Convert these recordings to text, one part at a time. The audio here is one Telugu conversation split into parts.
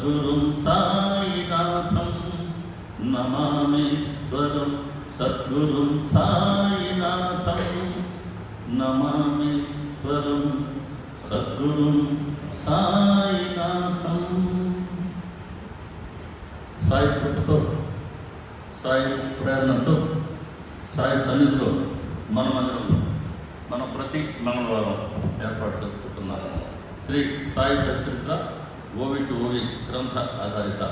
సద్గురుం సాయినాథం నమామీశ్వరం సద్గురుం సాయినాథం నమామీశ్వరం సద్గురుం సాయినాథం. సాయి కృపతో, సాయి ప్రేరణతో, సాయి సన్నిధిలో మన మందిరంలో మనం ప్రతి మంగళవారం ఏర్పాటు చేసుకుంటున్నాం శ్రీ సాయి సచరిత్ర ఓవి గ్రంథ ఆధారిత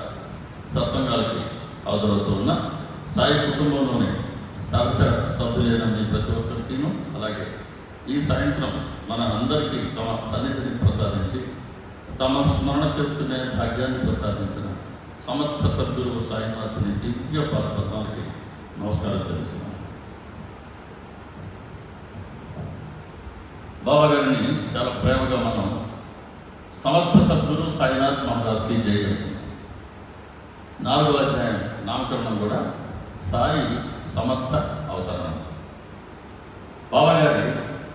సత్సంగాలకి హాజరవుతూ ఉన్న సాయి కుటుంబంలోని సహచ సభ్యులైన మీ ప్రతి ఒక్కరికిను, అలాగే ఈ సాయంత్రం మన అందరికీ తమ సన్నిధిని ప్రసాదించి తమ స్మరణ చేసుకునే భాగ్యాన్ని ప్రసాదించిన సమర్థ సద్గురువు సాయినాథుని దివ్య పాదపద్మాలకి నమస్కారం చేస్తున్నాను. బాబాగారిని చాలా ప్రేమగా మనం సమర్థ సద్గురు సాయినాథ్ మహారాజ్కి జయం. 4వ అధ్యాయం నామకరణం కూడా సాయి సమర్థ అవతరణం. బాబాగారి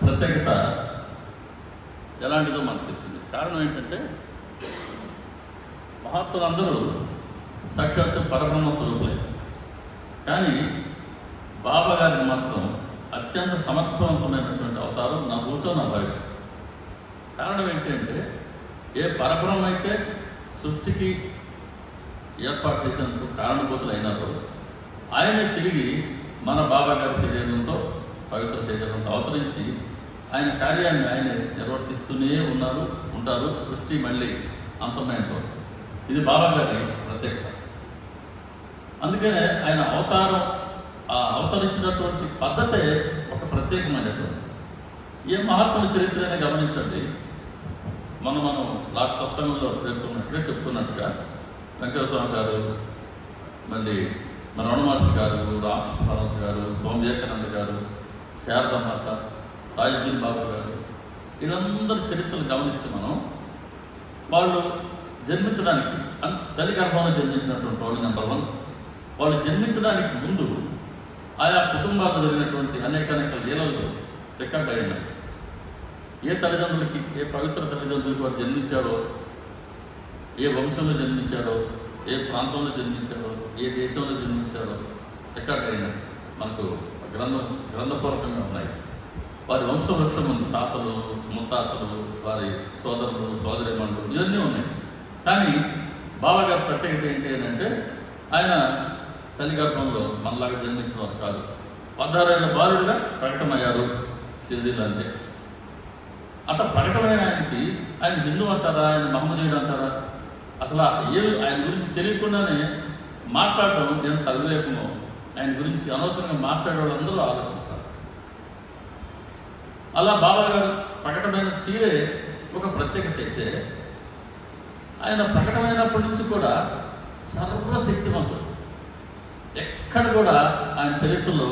ప్రత్యేకత ఎలాంటిదో మనకు తెలిసింది. కారణం ఏంటంటే మహాత్ములందరూ సాక్షాత్తు పరబ్రహ్మ స్వరూపులే, కానీ బాబాగారిని మాత్రం అత్యంత సమర్థవంతమైనటువంటి అవతారం నా భూతో నా భవిష్యత్తు. కారణం ఏంటంటే ఏ పరబ్రహ్మ అయితే సృష్టికి ఏర్పాటు చేసేందుకు కారణభూతులు అయినారో ఆయనే తిరిగి మన బాబాగారి శరీరంతో, పవిత్ర శరీరంతో అవతరించి ఆయన కార్యాన్ని ఆయన నిర్వర్తిస్తూనే ఉంటారు సృష్టి మళ్ళీ అంతమయంతో. ఇది బాబాగారి ప్రత్యేకత. అందుకనే ఆయన అవతరించినటువంటి పద్ధతే ఒక ప్రత్యేకమైనటువంటి. ఏ మహాత్ముల చరిత్రనే గమనించండి. మనం లాస్ట్ సత్సంగంలో చెప్పుకున్నట్టుగా వెంకటేశ్వర స్వామి గారు, మళ్ళీ మన రమణ మహర్షి గారు, రామకృష్ణ పరమహంస గారు, స్వామి వివేకానంద గారు, శారదమాత, తాజుద్దీన్ బాబా గారు, వీళ్ళందరి చరిత్రలు గమనిస్తే వాళ్ళు జన్మించడానికి తల్లి గర్భంలో జన్మించినటువంటి వాళ్ళు నెంబర్ 1. వాళ్ళు జన్మించడానికి ముందు ఆయా కుటుంబాలకు జరిగినటువంటి అనేక లీలలు రికార్డ్ అయినాయి. ఏ తల్లిదండ్రులకి, ఏ పవిత్ర తల్లిదండ్రులకి వారు జన్మించారో, ఏ వంశంలో జన్మించారో, ఏ ప్రాంతంలో జన్మించారో, ఏ దేశంలో జన్మించారో రికార్డ్ అయినాయి. మనకు గ్రంథపూర్వకంగా ఉన్నాయి. వారి వంశవృక్షం ఉంది. తాతలు, ముత్తాతలు, వారి సోదరులు, సోదరీమణులు ఇవన్నీ ఉన్నాయి. కానీ బాబాగారి ప్రత్యేకత ఏంటి అంటే ఆయన తల్లి గర్భంలో మనలాగా జన్మించిన వారు కాదు. 16 ఏళ్ల బాలుడిగా ప్రకటమయ్యారు షిరిడీలో. అంతే. అట్లా ప్రకటమైన ఆయనకి ఆయన హిందూ అంటారా, ఆయన మహమ్మదీయుడు అంటారా, అసలు ఆయన గురించి తెలియకుండానే మాట్లాడటం ఎంత అవివేకమో. ఆయన గురించి అనవసరంగా మాట్లాడే వాళ్ళందరూ ఆలోచించారు. అలా బాబాగారు ప్రకటమైన తీరే ఒక ప్రత్యేకత అయితే, ఆయన ప్రకటమైనప్పటి నుంచి కూడా సర్వశక్తివంతుడు. ఎక్కడ కూడా ఆయన చరిత్రలో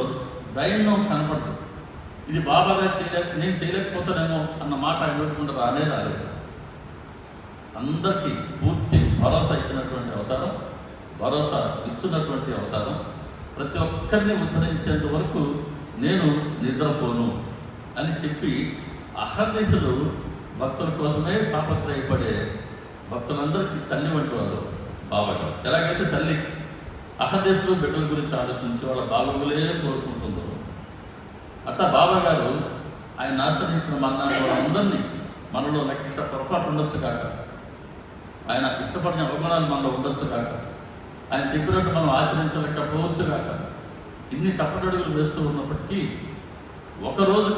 దైన్యం కనపడదు. ఇది బాబాగా నేను చేయలేకపోతానేమో అన్న మాట ఆయన పెట్టుకుంటే రాలేదు. అందరికీ పూర్తి భరోసా ఇచ్చినటువంటి అవతారం, భరోసా ఇస్తున్నటువంటి అవతారం. ప్రతి ఒక్కరిని ఉద్ధరించేంత వరకు నేను నిద్రపోను అని చెప్పి అహర్నిశలు భక్తుల కోసమే తాపత్రయపడే భక్తులందరికీ తల్లి వంటి వారు బాబాగారు. ఎలాగైతే తల్లి అహర్నిశలు బిడ్డల గురించి ఆలోచించి వాళ్ళ బాగోగులే కోరుకుంటుందో, అట్లా బాబాగారు ఆయన ఆశ్రయించిన మన్నాడు వాళ్ళందరినీ మనలో లక్ష పొరపాటు ఉండొచ్చు కాక, ఆయన ఇష్టపడిన అవమానాలు మనలో ఉండొచ్చు కాక, ఆయన చెప్పినట్టు మనం ఆచరించలేకపోవచ్చు కాక, ఇన్ని తప్పటడుగులు వేస్తూ ఉన్నప్పటికీ ఒక్కరోజు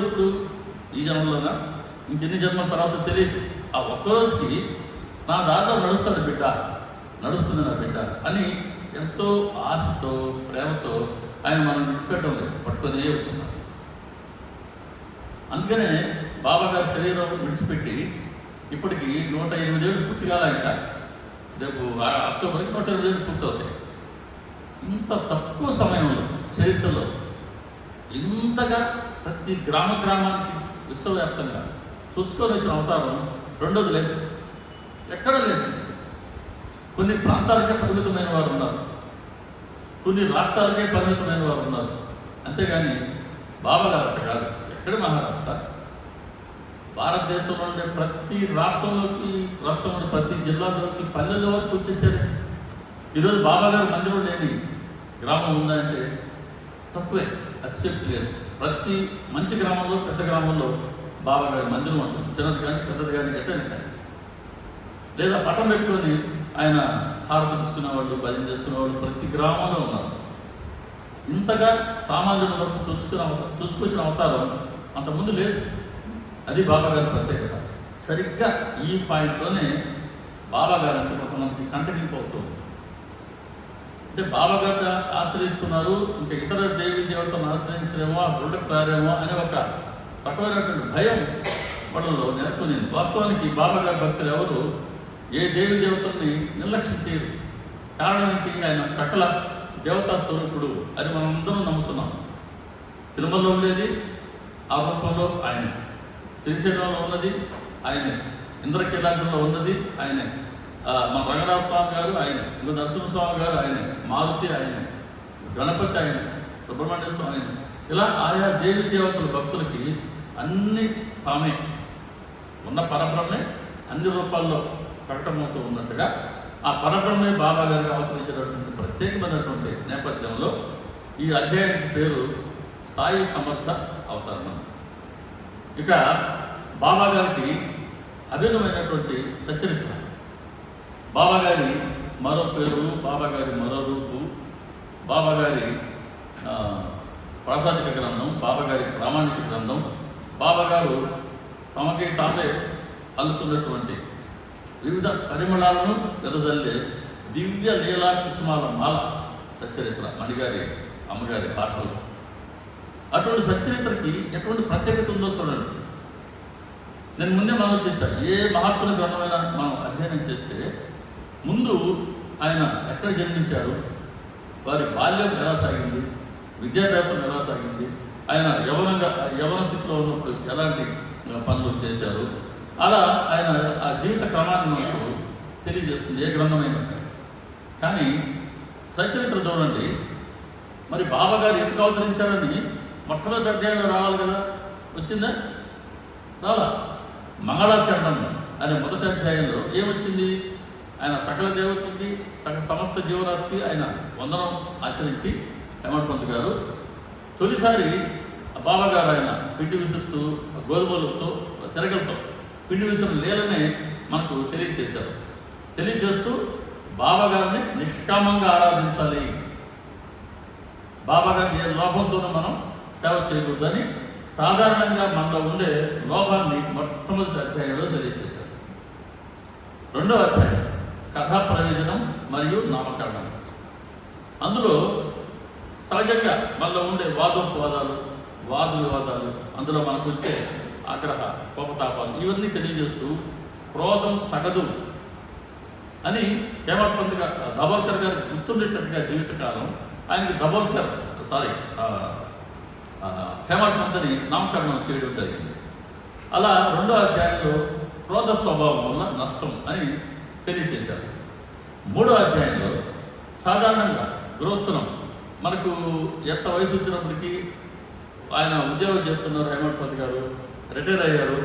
ఎప్పుడు ఈ జన్మలోనా, ఇంకెన్ని జన్మల తర్వాత తెలియదు, ఆ ఒక్కరోజుకి నా దారిలో నడుస్తుంది నా బిడ్డ అని ఎంతో ఆశతో, ప్రేమతో ఆయన మనం విడిచిపెట్టడం లేదు, పట్టుకునే ఉంటున్నాం. అందుకనే బాబాగారి శరీరం విడిచిపెట్టి ఇప్పటికి 108 ఏళ్ళు పూర్తి కాలే. ఇంకా రేపు అక్టోబర్కి 108 ఏళ్ళు పూర్తవుతాయి. ఇంత తక్కువ సమయంలో చరిత్రలో ఇంతగా ప్రతి గ్రామానికి విశ్వవ్యాప్తంగా చొచ్చుకొని వచ్చిన అవతారం రెండోది లేదు, ఎక్కడ లేదు. కొన్ని ప్రాంతాలకే పరిమితమైన వారు ఉన్నారు, కొన్ని రాష్ట్రాలకే పరిమితమైన వారు ఉన్నారు. అంతేగాని బాబాగారు అట్ట కాదు. ఎక్కడ మహారాష్ట్ర, భారతదేశంలో ఉండే ప్రతి రాష్ట్రంలోని ప్రతి జిల్లాలోకి పల్లెల వరకు వచ్చేసారు. ఈరోజు బాబాగారు మందిరం లేని గ్రామం ఉందంటే తక్కువే, అతిశక్తి లేదు. ప్రతి మంచి గ్రామంలో, పెద్ద గ్రామంలో బాబాగారి మందిరం ఉంటుంది. చిన్నది కానీ పెద్దది కానీ ఎట్టని కానీ, లేదా పట్టం పెట్టుకొని ఆయన హారతి తీసుకునేవాళ్ళు, భజన చేసుకునేవాళ్ళు ప్రతి గ్రామంలో ఉన్నారు. ఇంతగా సామాజిక వరకు చూసుకొచ్చిన అవతారం అంతకుముందు లేదు. అది బాబాగారి ప్రత్యేకత. సరిగ్గా ఈ పాయింట్లోనే బాబాగారు అంటే కొంతమందికి కంటగింపు అవుతుంది. అంటే బాబాగారిని ఆశ్రయిస్తున్నారు, ఇంకా ఇతర దేవీ దేవతలను ఆశ్రయించలేమో, ఆ గుళ్ళకు రారేమో అనే ఒక రకమైనటువంటి భయం వాళ్ళలో నెలకొనింది. వాస్తవానికి బాబాగారి భక్తులు ఎవరు ఏ దేవి దేవతల్ని నిర్లక్ష్యం చేయరు. కారణం ఏంటి? ఆయన సకల దేవతా స్వరూపుడు అని మనందరం నమ్ముతున్నాం. తిరుమలలో ఉండేది ఆ రూపంలో ఆయన, శ్రీశైలంలో ఉన్నది ఆయనే, ఇంద్రకీలాద్రిలో ఉన్నది ఆయనే, మన రంగనాథ స్వామి గారు ఆయనే, ఇంకా నరసింహస్వామి గారు ఆయనే, మారుతి ఆయనే, గణపతి ఆయనే, సుబ్రహ్మణ్య స్వామి ఆయనే. ఇలా ఆయా దేవి దేవతల భక్తులకి అన్ని తామే ఉన్న పరబ్రహ్మే అన్ని రూపాల్లో ప్రకటమవుతూ ఉన్నట్టుగా ఆ పరబ్రహ్మే బాబా గారికి అవతరించినటువంటి ప్రత్యేకమైనటువంటి నేపథ్యంలో ఈ అధ్యాయానికి పేరు సాయి సమర్థ అవతరణం. ఇక బాబా గారికి అభిన్నమైనటువంటి సచరిత్ర, బాబాగారి మరో పేరు, బాబాగారి మరో రూపు, బాబాగారి ప్రాసాదిక గ్రంథం, బాబాగారి ప్రామాణిక గ్రంథం, బాబాగారు తమకి తామే అల్లుతున్నటువంటి వివిధ పరిమళాలను వెదజల్లే దివ్య లీలా కుసుమాల మాల సచ్చరిత్ర మణిగారి అమ్మగారి భాషలో. అటువంటి సచ్చరిత్రకి ఎటువంటి ప్రత్యేకత ఉందో చూడండి. నేను ముందే మనం చేశాను, ఏ మహాత్ముల గ్రంథమైనా మనం అధ్యయనం చేస్తే ముందు ఆయన ఎక్కడ జన్మించారు, వారి బాల్యం ఎలా సాగింది, విద్యాభ్యాసం ఎలా సాగింది, ఆయన యవన స్థితిలో ఉన్నప్పుడు ఎలాంటి పనులు చేశారు, అలా ఆయన ఆ జీవిత క్రమాన్ని మనకు తెలియజేస్తుంది ఏ గ్రంథమైనా సరే. కానీ సచరిత్ర చూడండి, మరి బాబాగారు ఎందుకు అవతరించారని మొట్టమొదటి అధ్యాయంలో రావాలి కదా, వచ్చిందా? రాలా. మంగళాచరణం అనే మొదటి అధ్యాయంలో ఏమొచ్చింది? ఆయన సకల దేవతలకి సమస్త జీవరాశికి ఆయన వందనం ఆచరించి హేమవతి గారు తొలిసారి బాబాగారు ఆయన పిండి విసురుతూ గోధుమలతో తిరగలతో పిండి విసురు లీలనే మనకు తెలియచేశారు. తెలియచేస్తూ బాబాగారిని నిష్కామంగా ఆరాధించాలి, బాబాగారిని ఏ లోపంతోనూ మనం సేవ చేయకూడదని సాధారణంగా మనలో ఉండే లోపాన్ని మొట్టమొదటి అధ్యాయంలో తెలియచేశారు. రెండో అధ్యాయం కథా ప్రయోజనం మరియు నామకరణం. అందులో సహజంగా మనలో ఉండే వాదోపవాదాలు, వాద వివాదాలు, అందులో మనకు వచ్చే ఆగ్రహ కోపతాపాలు ఇవన్నీ తెలియజేస్తూ క్రోధం తగదు అని హేమవతి దబోల్కర్ గారు గుర్తుండేటట్టుగా జీవితకాలం ఆయనకి హేమవతిని నామకరణం చేయడం జరిగింది. అలా రెండో అధ్యాయంలో క్రోధ స్వభావం వల్ల నష్టం అని తెలియచేశారు. మూడో అధ్యాయంలో సాధారణంగా గృహస్థులం మనకు ఎంత వయసు వచ్చినప్పటికీ ఆయన ఉద్యోగం చేస్తున్నారు, హేమవతి గారు రిటైర్ అయ్యారు.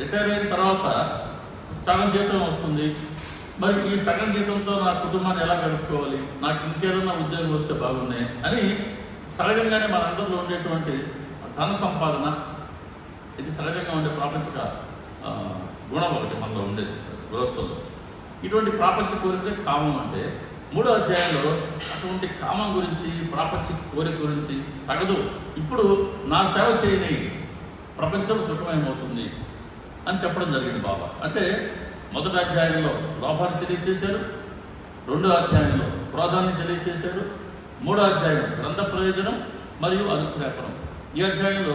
రిటైర్ అయిన తర్వాత సగం జీతం వస్తుంది. మరి ఈ సగం జీతంతో నా కుటుంబాన్ని ఎలా గడుపుకోవాలి, నాకు ఇంకేదన్నా ఉద్యోగం వస్తే బాగున్నాయి అని సహజంగానే మనందరిలో ఉండేటువంటి ధన సంపాదన, ఇది సహజంగా ఉండే ప్రాపంచిక గుణం ఒకటి మనలో ఉండేది గృహస్థుల్లో. ఇటువంటి ప్రాపంచ కోరికలే కామం. అంటే మూడో అధ్యాయంలో అటువంటి కామం గురించి, ప్రాపంచిక కోరిక గురించి తగదు, ఇప్పుడు నా సేవ చేయని ప్రపంచం సుఖమయమవుతుంది అని చెప్పడం జరిగింది బాబా. అంటే మొదటి అధ్యాయంలో లోపాన్ని తెలియచేశారు, రెండో అధ్యాయంలో క్రోధాన్ని తెలియచేశారు, మూడో అధ్యాయం గ్రంథ ప్రయోజనం మరియు అనుజ్ఞాపనం, ఈ అధ్యాయంలో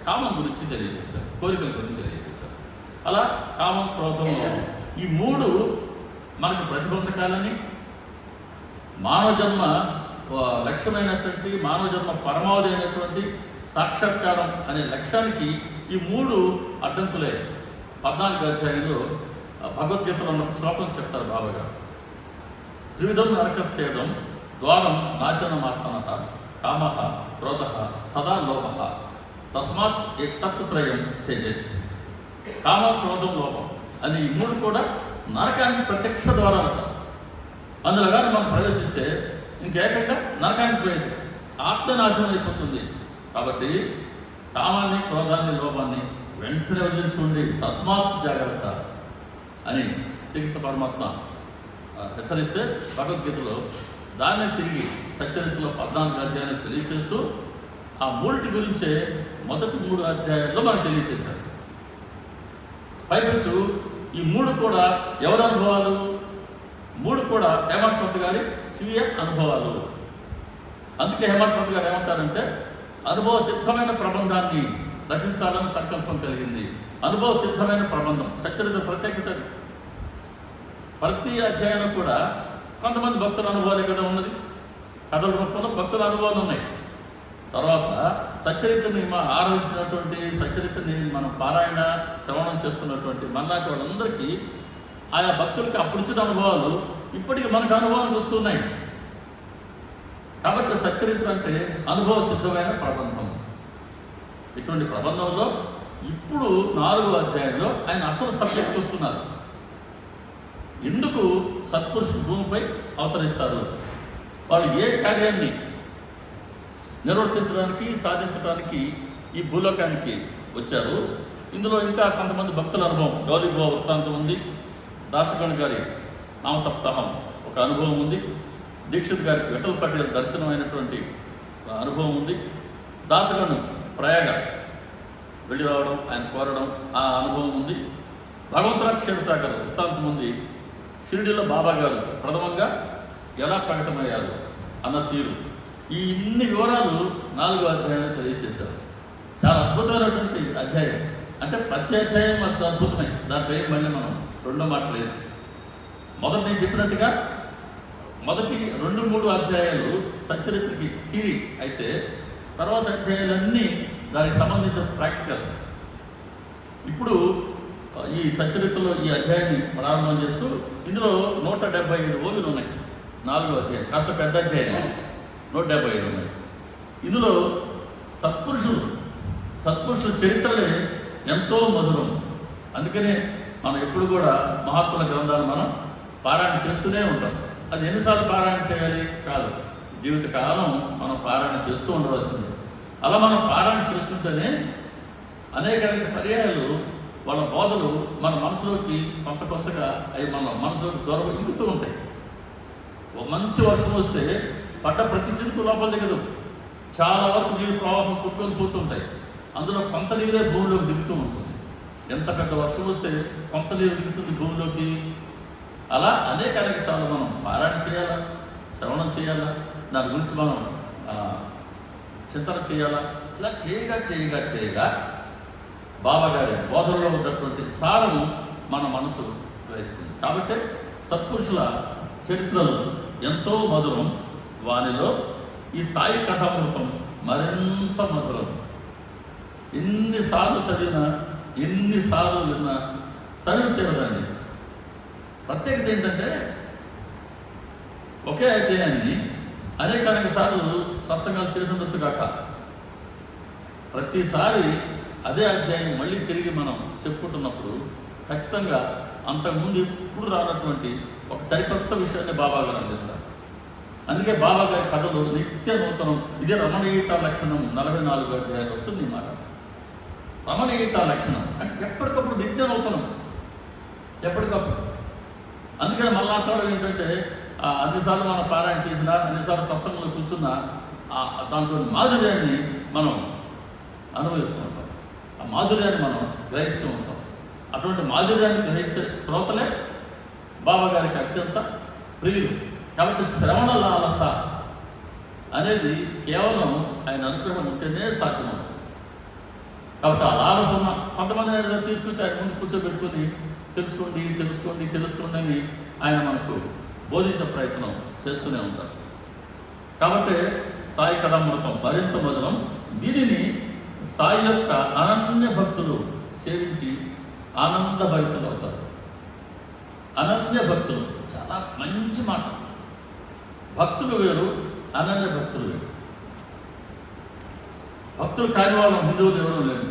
కామం గురించి తెలియజేశారు, కోరికల గురించి తెలియజేశారు. అలా కామం, క్రోధం ఈ మూడు మనకు ప్రతిబంధకాలని, మానవ జన్మ లక్ష్యమైనటువంటి, మానవ జన్మ పరమావధి అయినటువంటి సాక్షాత్కారం అనే లక్ష్యానికి ఈ మూడు అడ్డంకులే. 14వ అధ్యాయంలో భగవద్గీతలో ఒక శ్లోకం చెప్తారు బాబాగారు. త్రివిధం నరకస్యేదం ద్వారం నాశనమాత్మనః కామః క్రోధః స్తదా లోభః తస్మాత్ ఏతత్త్రయం త్యజేత్. కామ, క్రోధం, లోపం అని ఈ మూడు కూడా నరకానికి ప్రత్యక్ష ద్వారాలు. అందులో కానీ మనం ప్రవేశిస్తే ఇంకేకంగా నరకానికి పోయేది, ఆత్మనాశనం అయిపోతుంది. కాబట్టి కామాన్ని, క్రోధాన్ని, లోపాన్ని వెంటనే వదిలించుకోండి, తస్మాత్ జాగ్రత్త అని శ్రీకృష్ణ పరమాత్మ హెచ్చరిస్తే భగవద్గీతలో దాన్ని తిరిగి సచ్చరిత్రలో 14 అధ్యాయాన్ని తెలియచేస్తూ ఆ మూడిటి గురించే మొదటి 3 అధ్యాయాల్లో మనకు తెలియచేశారు. పైపెచ్చు ఈ మూడు కూడా ఎవరి అనుభవాలు? మూడు కూడా హేమంత్ పంత్ గారి స్వీయ అనుభవాలు. అందుకే హేమంత్ పంత్ గారు ఏమంటారంటే అనుభవ సిద్ధమైన ప్రబంధాన్ని రచించాలని సంకల్పం కలిగింది. అనుభవ సిద్ధమైన ప్రబంధం సచ్చరిత్ర ప్రత్యేకత. ప్రతి అధ్యాయంలో కూడా కొంతమంది భక్తుల అనుభవాలు ఇక్కడ ఉన్నది, కథల రూపంలో భక్తుల అనుభవాలు ఉన్నాయి. తర్వాత సచ్చరిత్రని ఆరంభించినటువంటి సచ్చరిత్రని మనం పారాయణ శ్రవణం చేస్తున్నటువంటి మన్నాటి వాళ్ళందరికీ ఆయా భక్తులకి అప్పుడు ఇచ్చిన అనుభవాలు ఇప్పటికీ మనకు అనుభవానికి వస్తున్నాయి. కాబట్టి సచ్చరిత్ర అంటే అనుభవ సిద్ధమైన ప్రబంధం. ఇటువంటి ప్రబంధంలో ఇప్పుడు 4వ అధ్యాయంలో ఆయన అసలు సబ్జెక్ట్ వస్తున్నారు. ఎందుకు సత్పురుషులు భూమిపై అవతరిస్తారు, వాళ్ళు ఏ కార్యాన్ని నిర్వర్తించడానికి, సాధించడానికి ఈ భూలోకానికి వచ్చారు. ఇందులో ఇంకా కొంతమంది భక్తుల అనుభవం, గౌరీభవ వృత్తాంతం ఉంది, దాసగణ్ గారి నామసప్తాహం ఒక అనుభవం ఉంది, దీక్షిత్ గారికి విఠల్ పటేల్ దర్శనం అయినటువంటి అనుభవం ఉంది, దాసగణ్ ప్రయాగ వెళ్ళి రావడం, ఆయన కోరడం ఆ అనుభవం ఉంది, భగవంతరా క్షీరసాగర్ వృత్తాంతం ఉంది, షిరిడీలో బాబా గారు ప్రథమంగా ఎలా ప్రకటమయ్యారు అన్న తీరు. ఈ ఇన్ని వివరాలు 4వ అధ్యాయంలో తెలియజేశారు. చాలా అద్భుతమైనటువంటి అధ్యాయం. అంటే ప్రతి అధ్యాయం అంత అద్భుతమే, దాంట్లో ఏం మళ్ళీ మనం రెండో మాట లేదు. మొదటి నేను చెప్పినట్టుగా మొదటి 2-3 అధ్యాయాలు సచ్చరిత్రకి థియరీ అయితే, తర్వాత అధ్యాయాలన్నీ దానికి సంబంధించిన ప్రాక్టికల్స్. ఇప్పుడు ఈ సచ్చరిత్రలో ఈ అధ్యాయాన్ని ప్రారంభం చేస్తూ ఇందులో 175 ఓవిలు ఉన్నాయి. 4వ అధ్యాయం కాస్త పెద్ద అధ్యాయం, 175 ఉన్నాయి. ఇందులో సత్పురుషుల చరిత్రలే ఎంతో మధురం. అందుకనే మనం ఎప్పుడు కూడా మహాత్ముల గ్రంథాలు మనం పారాయణ చేస్తూనే ఉంటాం. అది ఎన్నిసార్లు పారాయణ చేయాలి కాదు, జీవితకాలం మనం పారాయణ చేస్తూ ఉండవలసింది. అలా మనం పారాయణ చేస్తుంటేనే అనేక పర్యాయాలు వాళ్ళ బోధలు మన మనసులోకి కొంతగా అవి మన మనసులోకి జ్వరం ఇంకుతూ ఉంటాయి. మంచి వర్షం వస్తే పడ్డ ప్రతి చినుకు లోపల దిగదు, చాలా వరకు నీరు ప్రవాహం కొట్టుకొని పోతుంటాయి. అందులో కొంత నీరే భూమిలోకి దిగుతూ ఉంటుంది. ఎంత పెద్ద వర్షం వస్తే కొంత నీరు దిగుతుంది భూమిలోకి. అలా అనేక సార్లు మనం పారాయణ చేయాలా, శ్రవణం చేయాలా, దాని గురించి మనం చింతన చేయాలా. ఇలా చేయగా బాబా గారి బోధనలో ఉన్నటువంటి సారము మన మనసు గ్రహిస్తుంది. కాబట్టి సత్పురుషుల చరిత్రలు ఎంతో మధురం. వానిలో ఈ సాయి కథామృతం మరింత మధురం. ఎన్నిసార్లు చదివినా, ఎన్నిసార్లు విన్నా తనివి తీరదండి. ప్రత్యేకత ఏంటంటే ఒకే అధ్యాయాన్ని అనేక సార్లు సత్సంగాలు చేసి ఉండొచ్చు కాక, ప్రతిసారి అదే అధ్యాయం మళ్ళీ తిరిగి మనం చెప్పుకుంటున్నప్పుడు ఖచ్చితంగా అంతకుముందు ఎప్పుడు రానటువంటి ఒక సరికొత్త విషయాన్ని బాబా గారు అందిస్తారు. అందుకే బాబా గారి కథలు నిత్య నూతనం. ఇదే రమణీయత లక్షణం 44వ అధ్యాయం వస్తుంది ఈ మాట. రమణీయత లక్షణం అంటే ఎప్పటికప్పుడు నిత్య నూతనం, ఎప్పటికప్పుడు. అందుకని మళ్ళా అంటాడు ఏంటంటే అన్నిసార్లు మనం పారాయణ చేసినా, అన్నిసార్లు సత్సంగంలో కూర్చున్నా దాంట్లో మాధుర్యాన్ని మనం అనుభవిస్తూ ఉంటాం, ఆ మాధుర్యాన్ని మనం గ్రహిస్తూ ఉంటాం. అటువంటి మాధుర్యాన్ని గ్రహించే శ్రోతలే బాబా గారికి అత్యంత ప్రియులు. కాబట్టి శ్రవణ లాలస అనేది కేవలం ఆయన అనుగ్రహం ఉంటేనే సాధ్యమవుతుంది. కాబట్టి ఆ లాలస ఉన్న కొంతమంది ఆయన తీసుకొచ్చి ఆయన ముందు కూర్చోబెట్టుకొని తెలుసుకోండి అని ఆయన మనకు బోధించే ప్రయత్నం చేస్తూనే ఉంటారు. కాబట్టి సాయి కథామృతం మరింత మధురం. దీనిని సాయి యొక్క అనన్య భక్తులు సేవించి ఆనందభరితులు అవుతారు. అనన్య భక్తులు చాలా మంచి మాట. భక్తులు వేరు, అనన్య భక్తులు వేరు. భక్తులు కాని వాళ్ళం హిందువులు ఎవరూ లేరు.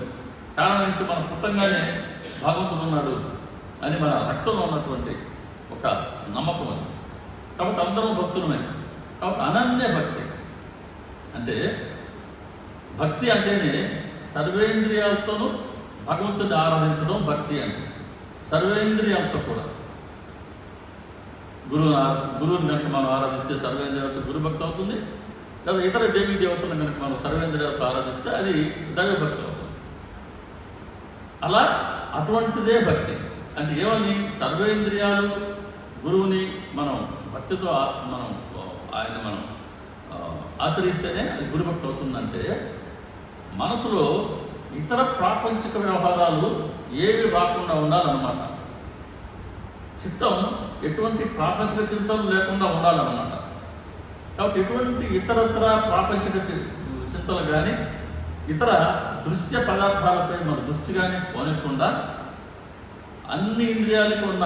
కారణం ఏంటి? మనం పుట్టంగానే భగవంతుడు ఉన్నాడు అని మన రక్తంలో ఉన్నటువంటి ఒక నమ్మకం అది. కాబట్టి అందరం భక్తులమే. కాబట్టి అనన్య భక్తి అంటే, భక్తి అంటేనే సర్వేంద్రియాలతోనూ భగవంతుడిని ఆరాధించడం భక్తి అంటే. సర్వేంద్రియాలతో కూడా గురువుని కనుక మనం ఆరాధిస్తే సర్వేంద్రియాలతో గురుభక్తి అవుతుంది. లేదా ఇతర దేవీ దేవతలను కనుక మనం సర్వేంద్రియాలతో ఆరాధిస్తే అది దైవభక్తి అవుతుంది. అలా అటువంటిదే భక్తి అంటే ఏమని, సర్వేంద్రియాలు గురువుని మనం భక్తితో మనం ఆయన మనం ఆశ్రయిస్తేనే అది గురుభక్తి అవుతుందంటే, మనసులో ఇతర ప్రాపంచిక వ్యవహారాలు ఏవి రాకుండా ఉండాలన్నమాట. చిత్తం ఎటువంటి ప్రాపంచిక చింతలు లేకుండా ఉండాలన్నమాట. కాబట్టి ఎటువంటి ఇతరత్ర ప్రాపంచిక చింతలు కానీ ఇతర దృశ్య పదార్థాలపై మన దృష్టి కానీ పోనీయకుండా అన్ని ఇంద్రియాలకు ఉన్న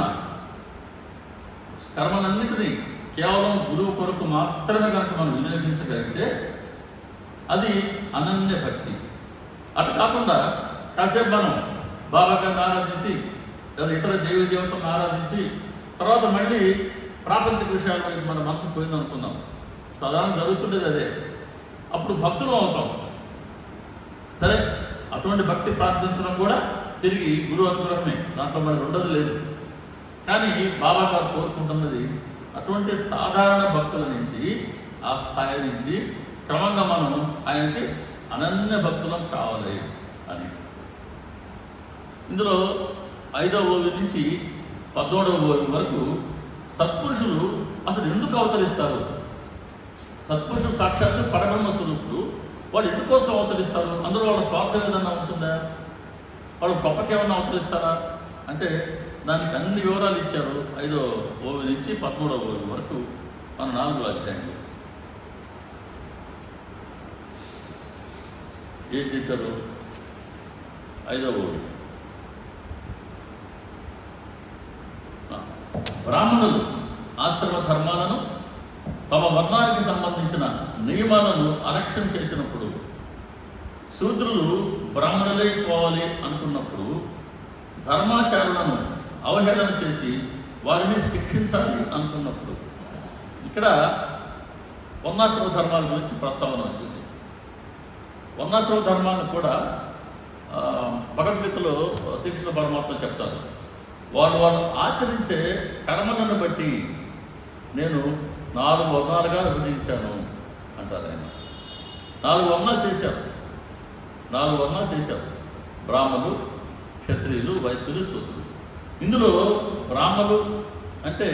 కర్మలన్నిటినీ కేవలం గురువు కొరకు మాత్రమే కనుక మనం వినియోగించగలిగితే అది అనన్య భక్తి. అటు కాకుండా కాసేపు మనం బాబా గారిని ఆరాధించి లేదా ఇతర దేవీ దేవతలను ఆరాధించి తర్వాత మళ్ళీ ప్రాపంచిక విషయాల వైపు మన మనసు పోయింది అనుకుందాం. సాధారణ జరుగుతుండేది అదే. అప్పుడు భక్తులు అవుతాం. సరే, అటువంటి భక్తి ప్రార్థించడం కూడా తిరిగి గురువు అనుగ్రహమే, దాంట్లో మరి ఉండదు లేదు. కానీ బాబా గారు కోరుకుంటున్నది అటువంటి సాధారణ భక్తుల నుంచి, ఆ స్థాయి నుంచి క్రమంగా మనం ఆయనకి అనన్య భక్తులం కావాలి అని. ఇందులో 5వ ఓవి నుంచి 17వ ఓవి వరకు సత్పురుషులు అసలు ఎందుకు అవతరిస్తారు? సత్పురుషులు సాక్షాత్తు పరబ్రహ్మ స్వరూపుడు. వాడు ఎందుకోసం అవతరిస్తారు? అందులో వాళ్ళ స్వార్థం ఏదన్నా ఉంటుందా? వాళ్ళు గొప్పకేమన్నా అవతరిస్తారా అంటే దానికి అన్ని వివరాలు ఇచ్చారు 5వ ఓవి నుంచి 13వ ఓవి వరకు మన 4వ అధ్యాయంలో. ఏం చెప్పారు? 5వ ఓవి, బ్రాహ్మణులు ఆశ్రమ ధర్మాలను తమ వర్ణానికి సంబంధించిన నియమాలను అలక్ష్యం చేసినప్పుడు, శూద్రులు బ్రాహ్మణులైపోవాలి అనుకున్నప్పుడు, ధర్మాచారులను అవహేళన చేసి వారిని శిక్షించాలి అనుకున్నప్పుడు, ఇక్కడ వర్ణాశ్రమ ధర్మాల గురించి ప్రస్తావన వచ్చింది. వర్ణాశ్రమ ధర్మాలను కూడా భగవద్గీతలో శ్రీకృష్ణ పరమాత్మ చెప్తారు. వాళ్ళు ఆచరించే కర్మలను బట్టి నేను 4 వర్ణాలుగా విభజించాను అంటారు ఆయన. 4 వర్ణాలు చేశారు. 4 వర్ణాలు చేశారు. బ్రాహ్మణులు, క్షత్రియులు, వైశ్యులు, శూద్రులు. ఇందులో బ్రాహ్మణులు అంటే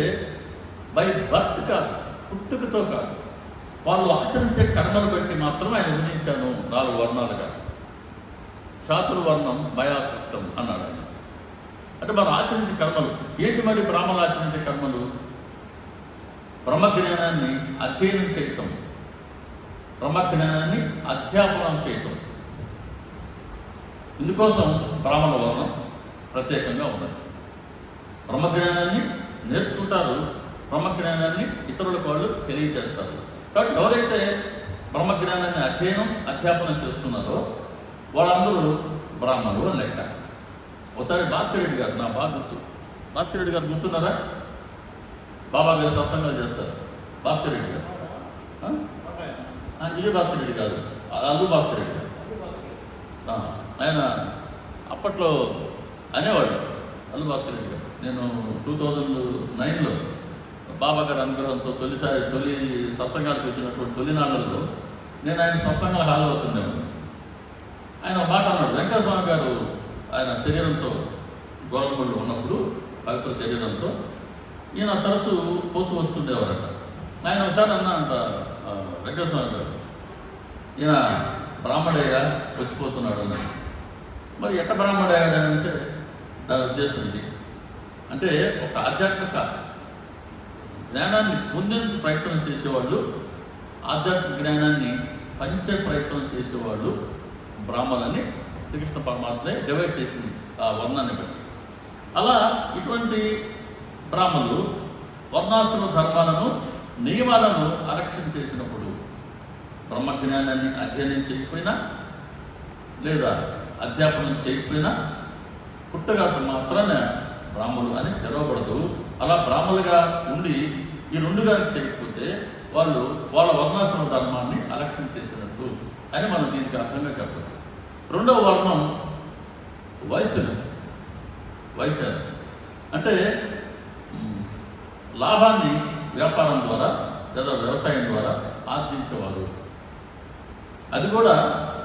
బై బర్త్ కాదు, పుట్టుకతో కాదు, వాళ్ళు ఆచరించే కర్మను బట్టి మాత్రం ఆయన విభజించాను 4 వర్ణాలుగా. చాతుర్వర్ణం మయా సృష్టం అన్నాడు ఆయన. అంటే మనం ఆచరించే కర్మలు ఏంటి? మరి బ్రాహ్మణులు ఆచరించే కర్మలు బ్రహ్మజ్ఞానాన్ని అధ్యయనం చేయటం, బ్రహ్మజ్ఞానాన్ని అధ్యాపనం చేయటం. ఇందుకోసం బ్రాహ్మణ వర్ణం ప్రత్యేకంగా ఉన్నది. బ్రహ్మజ్ఞానాన్ని నేర్చుకుంటారు, బ్రహ్మజ్ఞానాన్ని ఇతరులకు వాళ్ళు తెలియజేస్తారు. కాబట్టి ఎవరైతే బ్రహ్మజ్ఞానాన్ని అధ్యాపనం చేస్తున్నారో వాళ్ళందరూ బ్రాహ్మణులు అని లెక్క. ఒకసారి భాస్కర్ రెడ్డి గారు, నా బాగా గుర్తు, భాస్కర్ రెడ్డి గారు గుర్తున్నారా? బాబా గారు సత్సంగాలు చేస్తారు. భాస్కర్ రెడ్డి గారు, విజయ భాస్కర్ రెడ్డి కాదు, అల్లు భాస్కర్ రెడ్డి గారు. ఆయన అప్పట్లో అనేవాడు అల్లు భాస్కర్ రెడ్డి గారు. నేను 2009లో బాబా గారి అనుగ్రహంతో తొలి సత్సంగాలకు వచ్చినటువంటి తొలినాళ్ళల్లో నేను ఆయన సత్సంగాలు హాజరవుతుండేవాడు. ఆయన ఒక మాట అన్నాడు. వెంకటస్వామి గారు ఆయన శరీరంతో గోల్కొండలో ఉన్నప్పుడు పవిత్ర శరీరంతో ఈయన తరచూ పోతూ వస్తుండేవారట. ఆయన ఒకసారి అన్నా అంట వెంకటస్వామి గారు, ఈయన బ్రాహ్మడయ్య వచ్చిపోతున్నాడు అని. మరి ఎట్ట బ్రాహ్మడయ్యాడంటే దాని ఉద్దేశం ఇది. అంటే ఒక ఆధ్యాత్మిక జ్ఞానాన్ని పొందేందుకు ప్రయత్నం చేసేవాళ్ళు, ఆధ్యాత్మిక జ్ఞానాన్ని పంచే ప్రయత్నం చేసేవాళ్ళు బ్రాహ్మణులని శ్రీకృష్ణ పరమాత్మే డివైడ్ చేసింది ఆ వర్ణాన్ని బట్టి. అలా ఇటువంటి బ్రాహ్మణులు వర్ణాశ్రమ ధర్మాలను, నియమాలను అలక్ష్యం చేసినప్పుడు, బ్రహ్మజ్ఞానాన్ని అధ్యయనం చేయకపోయినా లేదా అధ్యాపనం చేయకపోయినా పుట్టగాత మాత్రాన బ్రాహ్మణులు అని పిలువబడదు. అలా బ్రాహ్మణులుగా ఉండి ఈ రెండుగా చేయకపోతే వాళ్ళు వాళ్ళ వర్ణాశ్రమ ధర్మాన్ని అలక్ష్యం చేసినట్టు అని మనం దీనికి అర్థంగా చెప్పచ్చు. రెండవ వర్ణం వైశ్యులు. వైశ్యాలు అంటే లాభాన్ని వ్యాపారం ద్వారా లేదా వ్యవసాయం ద్వారా ఆర్జించేవారు. అది కూడా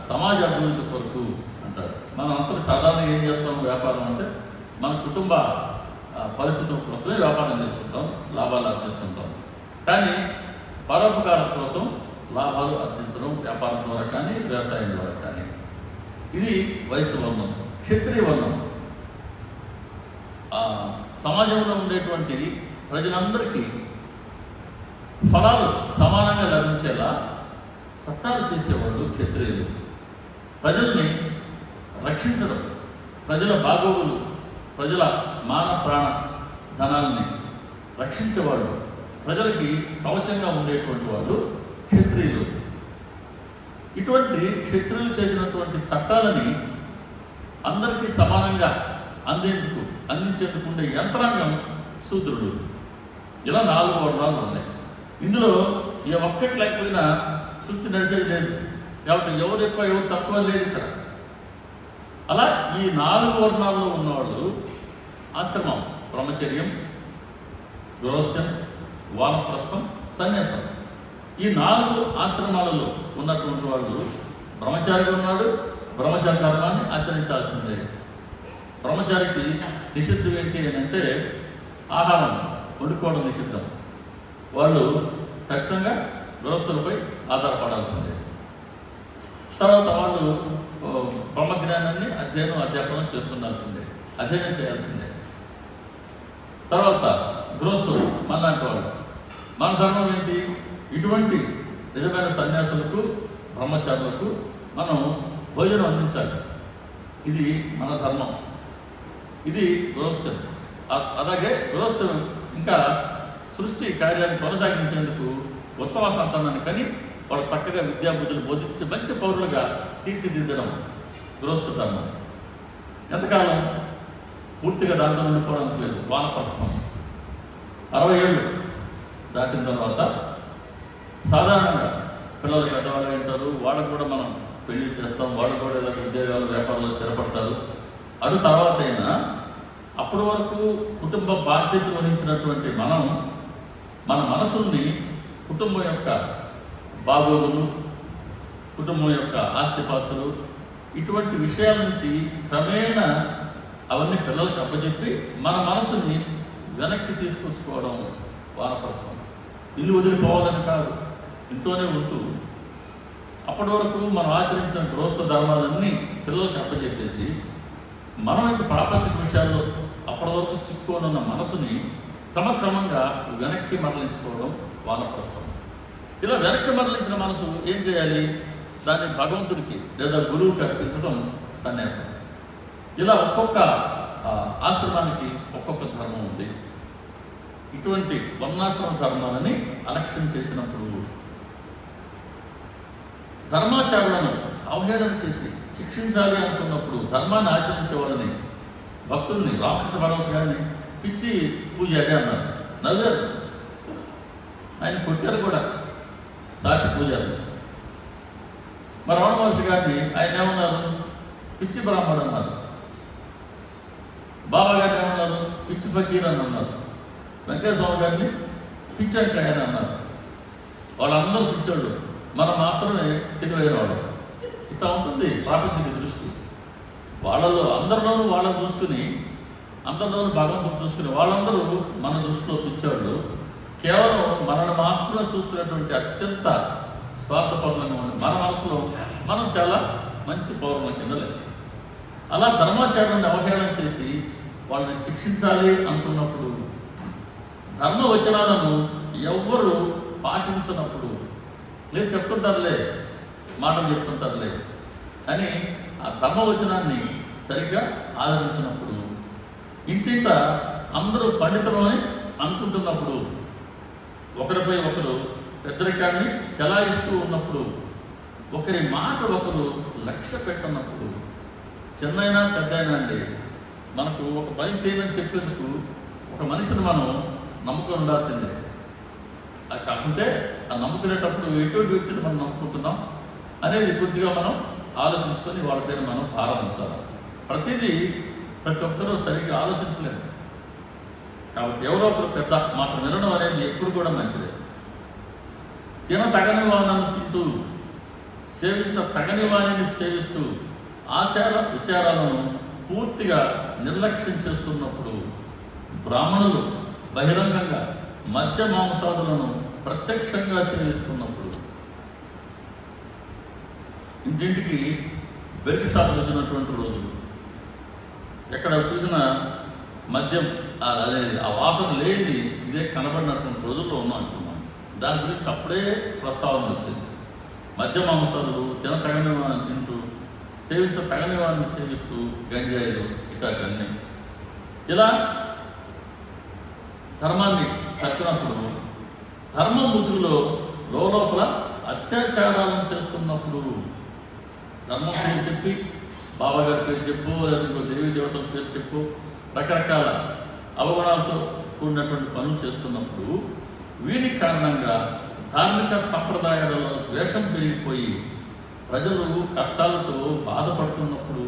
సమాజ అభివృద్ధి కొరకు అంటారు. మనం అంతా సాధారణంగా ఏం చేస్తాం వ్యాపారం అంటే మన కుటుంబ పరిస్థితుల కోసమే వ్యాపారం చేస్తుంటాం, లాభాలు ఆర్జిస్తుంటాం. కానీ పరోపకారం కోసం లాభాలు ఆర్జించడం వ్యాపారం ద్వారా కానీ వ్యవసాయం ద్వారా కానీ. ఇది వైశ్య వర్ణం. క్షత్రియ వర్ణం సమాజంలో ఉండేటువంటి ప్రజలందరికీ ఫలాలు సమానంగా లభించేలా చట్టాలు చేసేవాళ్ళు క్షత్రియులు. ప్రజల్ని రక్షించడం, ప్రజల బాగోగులు, ప్రజల మాన ప్రాణ ధనాల్ని రక్షించేవాళ్ళు, ప్రజలకి కవచంగా ఉండేటువంటి వాళ్ళు క్షత్రియులు. ఇటువంటి క్షత్రియులు చేసినటువంటి చట్టాలని అందరికీ సమానంగా అందించేందుకు ఉండే యంత్రాంగం శూద్రుడు. ఇలా 4 వర్ణాలు ఉన్నాయి. ఇందులో ఏ ఒక్కటి లేకపోయినా సృష్టి నడిచేది లేదు. కాబట్టి ఎవరు ఎక్కువ ఎవరు తక్కువ లేదు ఇక్కడ. అలా ఈ 4 వర్ణాల్లో ఉన్నవాళ్ళు ఆశ్రమం, బ్రహ్మచర్యం, గృహస్థం, వానప్రస్థం, సన్యాసం, ఈ 4 ఆశ్రమాలలో ఉన్నటువంటి వాళ్ళు బ్రహ్మచారిగా ఉన్నాడు. బ్రహ్మచారి ధర్మాన్ని ఆచరించాల్సిందే. బ్రహ్మచారికి నిషిద్ధం ఏంటి అని అంటే ఆహారం వండుకోవడం నిషిద్ధం. వాళ్ళు ఖచ్చితంగా గృహస్థులపై ఆధారపడాల్సిందే. తర్వాత వాళ్ళు బ్రహ్మజ్ఞానాన్ని అధ్యాపనం చేస్తుండాల్సిందే, అధ్యయనం చేయాల్సిందే. తర్వాత గృహస్థులు మనలాంటి వాళ్ళు. మన ధర్మం ఏంటి? ఇటువంటి నిజమైన సన్యాసులకు, బ్రహ్మచారులకు మనం భోజనం అందించాలి. ఇది మన ధర్మం. ఇది గృహస్థం. అలాగే గృహస్థం ఇంకా సృష్టి కార్యాన్ని కొనసాగించేందుకు ఉత్తమ సంతానాన్ని కానీ వాళ్ళు చక్కగా విద్యాబుద్ధులు బోధించి మంచి పౌరులుగా తీర్చిదిద్దడం గృహస్థ ధర్మం. ఎంతకాలం పూర్తిగా దాంట్లో ఉండిపోవడానికి లేదు. వానప్రస్థం 60 ఏళ్ళు దాటిన తర్వాత సాధారణంగా పిల్లలు పెద్దవాళ్ళు ఉంటారు. వాళ్ళకు కూడా మనం పెళ్లి చేస్తాం. వాళ్ళు కూడా ఏదో ఉద్యోగాలు, వ్యాపారాలు స్థిరపడతారు. అటు తర్వాత అయినా అప్పటి వరకు కుటుంబ బాధ్యత వహించినటువంటి మనం మన మనసుల్ని కుటుంబం యొక్క బాగోగులు, కుటుంబం యొక్క ఆస్తిపాస్తులు, ఇటువంటి విషయాల నుంచి క్రమేణా అవన్నీ పిల్లలకు అప్పచెప్పి మన మనసుని వెనక్కి తీసుకొచ్చుకోవడం వానప్రస్థం. ఇల్లు వదిలిపోవాలని కాదు, ఇంట్లోనే ఉంటూ అప్పటి వరకు మనం ఆచరించిన గృహస్థ ధర్మాలన్నీ పిల్లలకు అప్పచెప్పేసి మనం యొక్క ప్రాపంచిక విషయాల్లో అప్పటి వరకు చిక్కుకోనున్న మనసుని క్రమక్రమంగా వెనక్కి మరలించుకోవడం వానప్రస్థం. ఇలా వెనక్కి మరలించిన మనసు ఏం చేయాలి? దాన్ని భగవంతుడికి లేదా గురువుకి అర్పించడం సన్యాసం. ఇలా ఒక్కొక్క ఆశ్రమానికి ఒక్కొక్క ధర్మం ఉంది. ఇటువంటి వర్ణాశ్రమ ధర్మాలని అలక్ష్యం చేసినప్పుడు, ధర్మాచారులను అవహేళన చేసి శిక్షించాలి అనుకున్నప్పుడు ధర్మాన్ని ఆచరించే వాళ్ళని, భక్తుల్ని, రామకృష్ణ పరమహంస గారిని పిచ్చి పూజారి అన్నారు. నవ్వారు. ఆయన కొట్టారు కూడా, సాటి పూజారి. మరి రమణ మహర్షి గారిని ఆయన ఏమన్నారు? పిచ్చి బ్రాహ్మడు అన్నారు. బాబా గారిని ఏమన్నారు? పిచ్చి ఫకీర్ అని అన్నారు. వెంకటేశ్వర గారిని పిచ్చి అంకాయ అని అన్నారు. వాళ్ళందరూ పిచ్చోళ్ళు, మనం మాత్రమే తెలివైన వాళ్ళు. ఇట్లా ఉంటుంది ప్రాపంచిక దృష్టి. వాళ్ళలో అందరిలోనూ వాళ్ళని చూసుకుని, అందరిలోనూ భగవంతుని చూసుకుని వాళ్ళందరూ మన దృష్టిలో పిచ్చేవాళ్ళు. కేవలం మనల్ని మాత్రమే చూసుకునేటువంటి అత్యంత స్వార్థపరులంగా ఉంది. మన మనసులో మనం చాలా మంచి పౌరుల కింద లేదు. అలా ధర్మాచారాన్ని అవహేళన చేసి వాళ్ళని శిక్షించాలి అనుకున్నప్పుడు, ధర్మ వచనాలను ఎవ్వరూ పాటించినప్పుడు, లేదు చెప్తుంటారులే, మాటలు చెప్తుంటారులే అని ఆ ధర్మవచనాన్ని సరిగ్గా ఆదరించినప్పుడు, ఇంటింట అందరూ పండితులు అని అనుకుంటున్నప్పుడు, ఒకరిపై ఒకరు పెద్దరికాన్ని చెలాయిస్తూ ఉన్నప్పుడు, ఒకరి మాట ఒకరు లక్ష్య పెట్టినప్పుడు, చిన్నైనా పెద్దయినా అండి మనకు ఒక పని చేయమని చెప్పేందుకు ఒక మనిషిని మనం నమ్ముకొని ఉండాల్సిందే. అది కాకుంటే ఆ నమ్ముకునేటప్పుడు ఎటువంటి వ్యక్తిని మనం నమ్ముకుంటున్నాం అనేది కొద్దిగా మనం ఆలోచించుకొని వాళ్ళపైన మనం ప్రారంభించాలి. ప్రతి ఒక్కరూ సరిగ్గా ఆలోచించలేము. కాబట్టి ఎవరో ఒకరు పెద్ద మాట వినడం అనేది ఎప్పుడు కూడా మంచిదే. తగని వాణను తింటూ తగని వాణిని సేవిస్తూ ఆచార విచారాలను పూర్తిగా నిర్లక్ష్యం చేస్తున్నప్పుడు, బ్రాహ్మణులు బహిరంగంగా మద్య మాంసాదులను ప్రత్యక్షంగా సేవిస్తున్నప్పుడు, ఇంటింటికి బెల్ట్ షాపులు వచ్చినటువంటి రోజులు, ఎక్కడ చూసిన మద్యం అనేది ఆ వాసన లేని ఇదే కనబడినటువంటి రోజుల్లో ఉన్నాం అనుకున్నాం. దాని గురించి అప్పుడే ప్రస్తావన వచ్చింది. మద్య మాంసాలు తగని వాడిని తింటూ తగని వాడిని సేవిస్తూ గంజాయిలు ఇట్లాంటివన్నీ ఇలా ధర్మాన్ని తక్కినప్పుడు, ధర్మం ముసుగులో లోపల అత్యాచారాలను చేస్తున్నప్పుడు, ధర్మం పేరు చెప్పి బాబాగారి పేరు చెప్పు, లేదా దేవీ దేవతల పేరు చెప్పు, రకరకాల అవగుణాలతో కూడినటువంటి పనులు చేస్తున్నప్పుడు, వీటి కారణంగా ధార్మిక సంప్రదాయాలలో ద్వేషం పెరిగిపోయి ప్రజలు కష్టాలతో బాధపడుతున్నప్పుడు,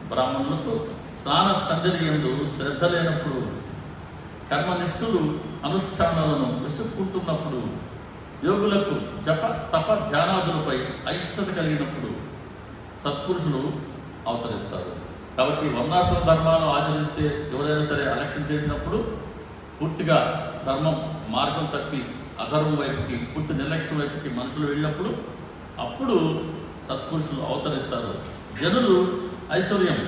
బ్రాహ్మణులతో స్నాన సంజర్యందు శ్రద్ధ లేనప్పుడు, కర్మనిష్ఠులు అనుష్ఠానాలను విసుక్కుంటున్నప్పుడు, యోగులకు జప తప ధ్యానాదులపై అయిష్టత కలిగినప్పుడు సత్పురుషులు అవతరిస్తారు. కాబట్టి వర్ణాశ్రమ ధర్మాలను ఆచరించే ఎవరైనా సరే అలక్ష్యం చేసినప్పుడు, పూర్తిగా ధర్మం మార్గం తప్పి అధర్మం వైపుకి, పూర్తి నిర్లక్ష్యం వైపుకి మనుషులు వెళ్ళినప్పుడు అప్పుడు సత్పురుషులు అవతరిస్తారు. జనులు ఐశ్వర్యం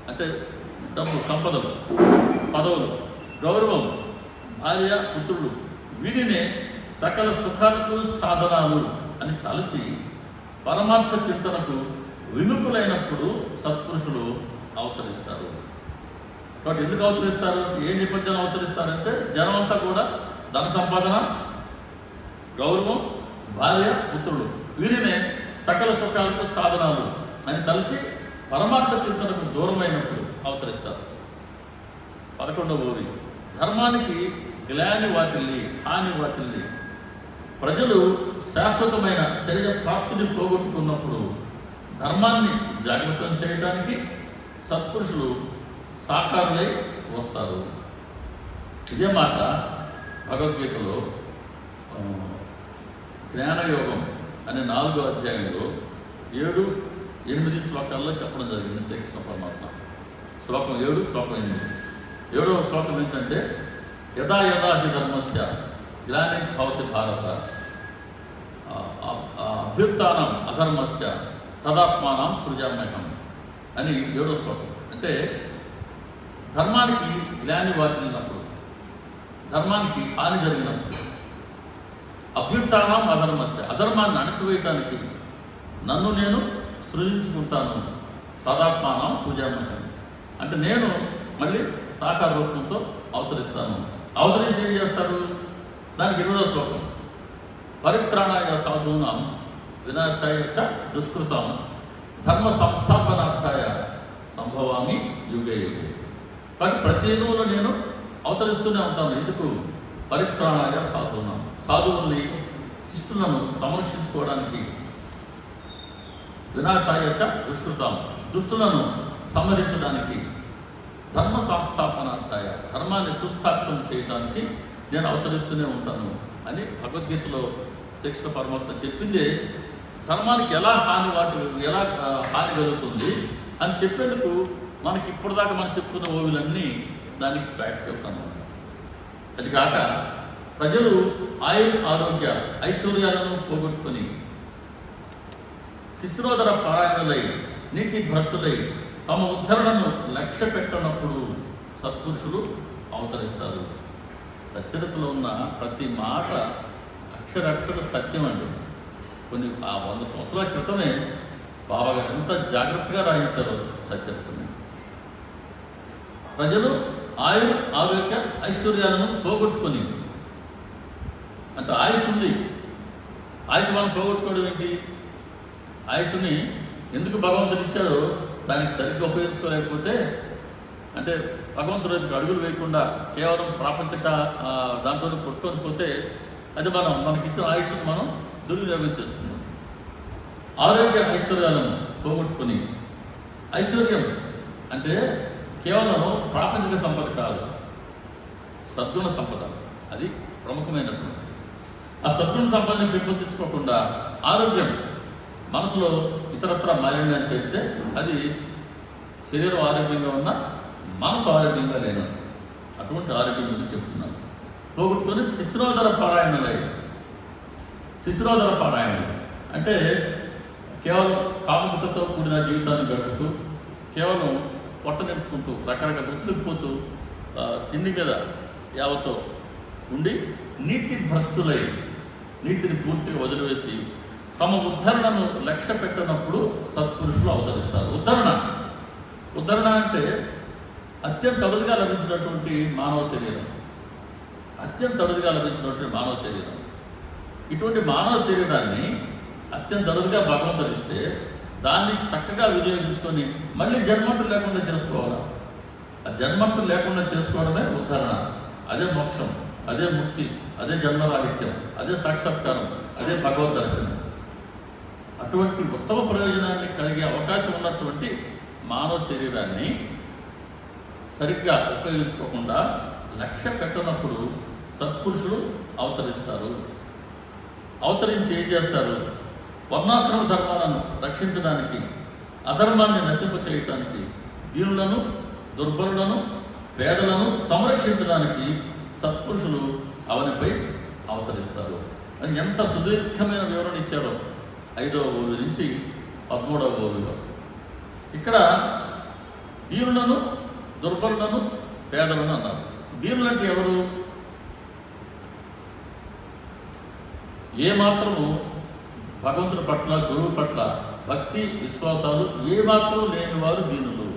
అంటే డబ్బు, సంపదలు, పదవులు, గౌరవం, భార్య, పుత్రులు, వీటినే సకల సుఖాలకు సాధనాలు అని తలచి పరమార్థ చింతనకు విముఖులైనప్పుడు సత్పురుషులు అవతరిస్తారు. కాబట్టి ఎందుకు అవతరిస్తారు? ఏ నేపథ్యంలో అవతరిస్తారంటే, జనం అంతా కూడా ధన సంపాదన, గౌరవం, భార్య, పుత్రులు, వీరినే సకల సుఖాలకు సాధనాలు అని తలచి పరమార్థ చింతనకు దూరమైనప్పుడు అవతరిస్తారు. 11వ ధర్మానికి గ్లాని వాటిల్లి, హాని వాటిల్లి, ప్రజలు శాశ్వతమైన శరీర ప్రాప్తిని పోగొట్టుకున్నప్పుడు ధర్మాన్ని జాగ్రత్తం చేయడానికి సత్పురుషులు సాకారులై వస్తారు. ఇదే మాట భగవద్గీతలో జ్ఞానయోగం అనే 4వ అధ్యాయంలో 7, 8 శ్లోకాల్లో చెప్పడం జరిగింది శ్రీకృష్ణ పరమాత్మ. శ్లోకం 7, శ్లోకం 8. 7వ శ్లోకం ఏంటంటే, యదా యదా హి ధర్మస్య గ్లాని భవతి భారత అభ్యుత్థానం అధర్మస్య తదాత్మానం సృజామ్యహం అని 7వ శ్లోకం. అంటే ధర్మానికి గ్లాని వాటిల్లినప్పుడు, ధర్మానికి హాని జరిగినప్పుడు, అభ్యుత్థానం అధర్మస్య, అధర్మాన్ని అణచివేయటానికి నన్ను నేను సృజించుకుంటాను, తదాత్మానం సృజామ్యహం అంటే నేను మళ్ళీ సాకార రూపంతో అవతరిస్తాను. అవతరించి ఏం చేస్తారు? దానికి 8వ శ్లోకం, పరిత్రాణాయ సాధూనాం వినాశాయ చ దుష్కృతం ధర్మ సంస్థాపనార్థాయ సంభవామి యుగే యుగే. కానీ ప్రతి యుగంలో నేను అవతరిస్తూనే ఉంటాను. ఎందుకు? పరిత్రాణాయ సాధూనాం, సాధువుల్ని, శిష్టులను సంరక్షించుకోవడానికి, వినాశాయ చ దుష్కృతం, దుష్టులను సంహరించడానికి, ధర్మ సంస్థాపనార్థాయ, ధర్మాన్ని సుస్థాపితం చేయడానికి నేను అవతరిస్తూనే ఉంటాను అని భగవద్గీతలో శ్రీకృష్ణ పరమాత్మ చెప్పిందే. ధర్మానికి ఎలా హాని కలుగుతుంది అని చెప్పేందుకు మనకి ఇప్పటిదాకా మనం చెప్పుకున్న ఓవిలన్నీ దానికి ప్రాక్టికల్స్ అన్నమాట. అది కాక ప్రజలు ఆరోగ్య ఐశ్వర్యాలను పోగొట్టుకొని శిశురోదర పారాయణులై నీతి భ్రష్టులై తమ ఉద్ధరణను లక్ష్య పెట్టనప్పుడు సత్పురుషులు అవతరిస్తారు. సచ్చరితలో ఉన్న ప్రతి మాట అక్షరాక్షర సత్యం అండి. కొన్ని 100 సంవత్సరాల క్రితమే బాబాగారు ఎంత జాగ్రత్తగా రాయించారో సచ్చరితని. ప్రజలు ఆరోగ్య ఐశ్వర్యాలను పోగొట్టుకొని, అంటే ఆయుష్ ఉంది, ఆయుష్ మనం పోగొట్టుకోవడం ఏంటి? ఆయుష్ని ఎందుకు భగవంతుడు ఇచ్చాడో దానికి సరిగ్గా ఉపయోగించుకోలేకపోతే, అంటే భగవంతుడి వైపుకి అడుగులు వేయకుండా కేవలం ప్రాపంచిక దాంట్లో కొట్టుకొని పోతే అది మనకిచ్చిన ఆయుష్ను మనం దుర్వినియోగం చేసుకున్నాం. ఆరోగ్య ఐశ్వర్యాలను పోగొట్టుకుని, ఐశ్వర్యం అంటే కేవలం ప్రాపంచిక సంపద కాదు, సద్గుణ సంపద. అది ప్రముఖమైనటువంటి ఆ సద్గుణ సంపదని పెంపొందించుకోకుండా ఆరోగ్యం, మనసులో ఇతరత్ర మాలిన్యాన్ని చేస్తే అది శరీరం ఆరోగ్యంగా ఉన్నా మనసు ఆరోగ్యంగా లేను. అటువంటి ఆరోగ్యం గురించి చెప్తున్నాను. పోగొట్టుకొని శిశురోదర పారాయణలు అంటే కేవలం కాముకతతో కూడిన జీవితాన్ని గడుపుతూ, కేవలం పొట్ట నింపుకుంటూ, రకరకాల రుచులకు పోతూ, తిండి మీద యావతో ఉండి నీతి భ్రష్టులై నీతిని పూర్తిగా వదిలివేసి తమ ఉద్ధరణను లక్ష్య పెట్టినప్పుడు సత్పురుషులు అవతరిస్తారు. ఉద్ధరణ అంటే అత్యంత అరుదుగా లభించినటువంటి మానవ శరీరం. ఇటువంటి మానవ శరీరాన్ని అత్యంత అరుదుగా భగవంతుడిస్తే దాన్ని చక్కగా వినియోగించుకొని మళ్ళీ జన్మంటూ లేకుండా చేసుకోవాలి. ఆ జన్మంటూ లేకుండా చేసుకోవడమే ఉద్ధరణ. అదే మోక్షం, అదే ముక్తి, అదే జన్మరాహిత్యం, అదే సాక్షాత్కారం, అదే భగవద్ దర్శనం. అటువంటి ఉత్తమ ప్రయోజనాన్ని కలిగే అవకాశం ఉన్నటువంటి మానవ శరీరాన్ని సరిగ్గా ఉపయోగించుకోకుండా లక్ష్య పెట్టినప్పుడు సత్పురుషులు అవతరిస్తారు. అవతరించి ఏం చేస్తారు? వర్ణాశ్రమ ధర్మాలను రక్షించడానికి, అధర్మాన్ని నశింపచేయటానికి, దీనులను, దుర్బలులను, పేదలను సంరక్షించడానికి సత్పురుషులు అవనిపై అవతరిస్తారు అని ఎంత సుదీర్ఘమైన వివరణ ఇచ్చారో 5వ ఓవి నుంచి 13వ ఓవి వరకు. ఇక్కడ దీనులను, దుర్బలులను, పేదలను అన్నారు. దీనులంటే ఎవరు? ఏమాత్రము భగవంతుడి పట్ల, గురువు పట్ల భక్తి విశ్వాసాలు ఏమాత్రం లేని వారు దీనులు.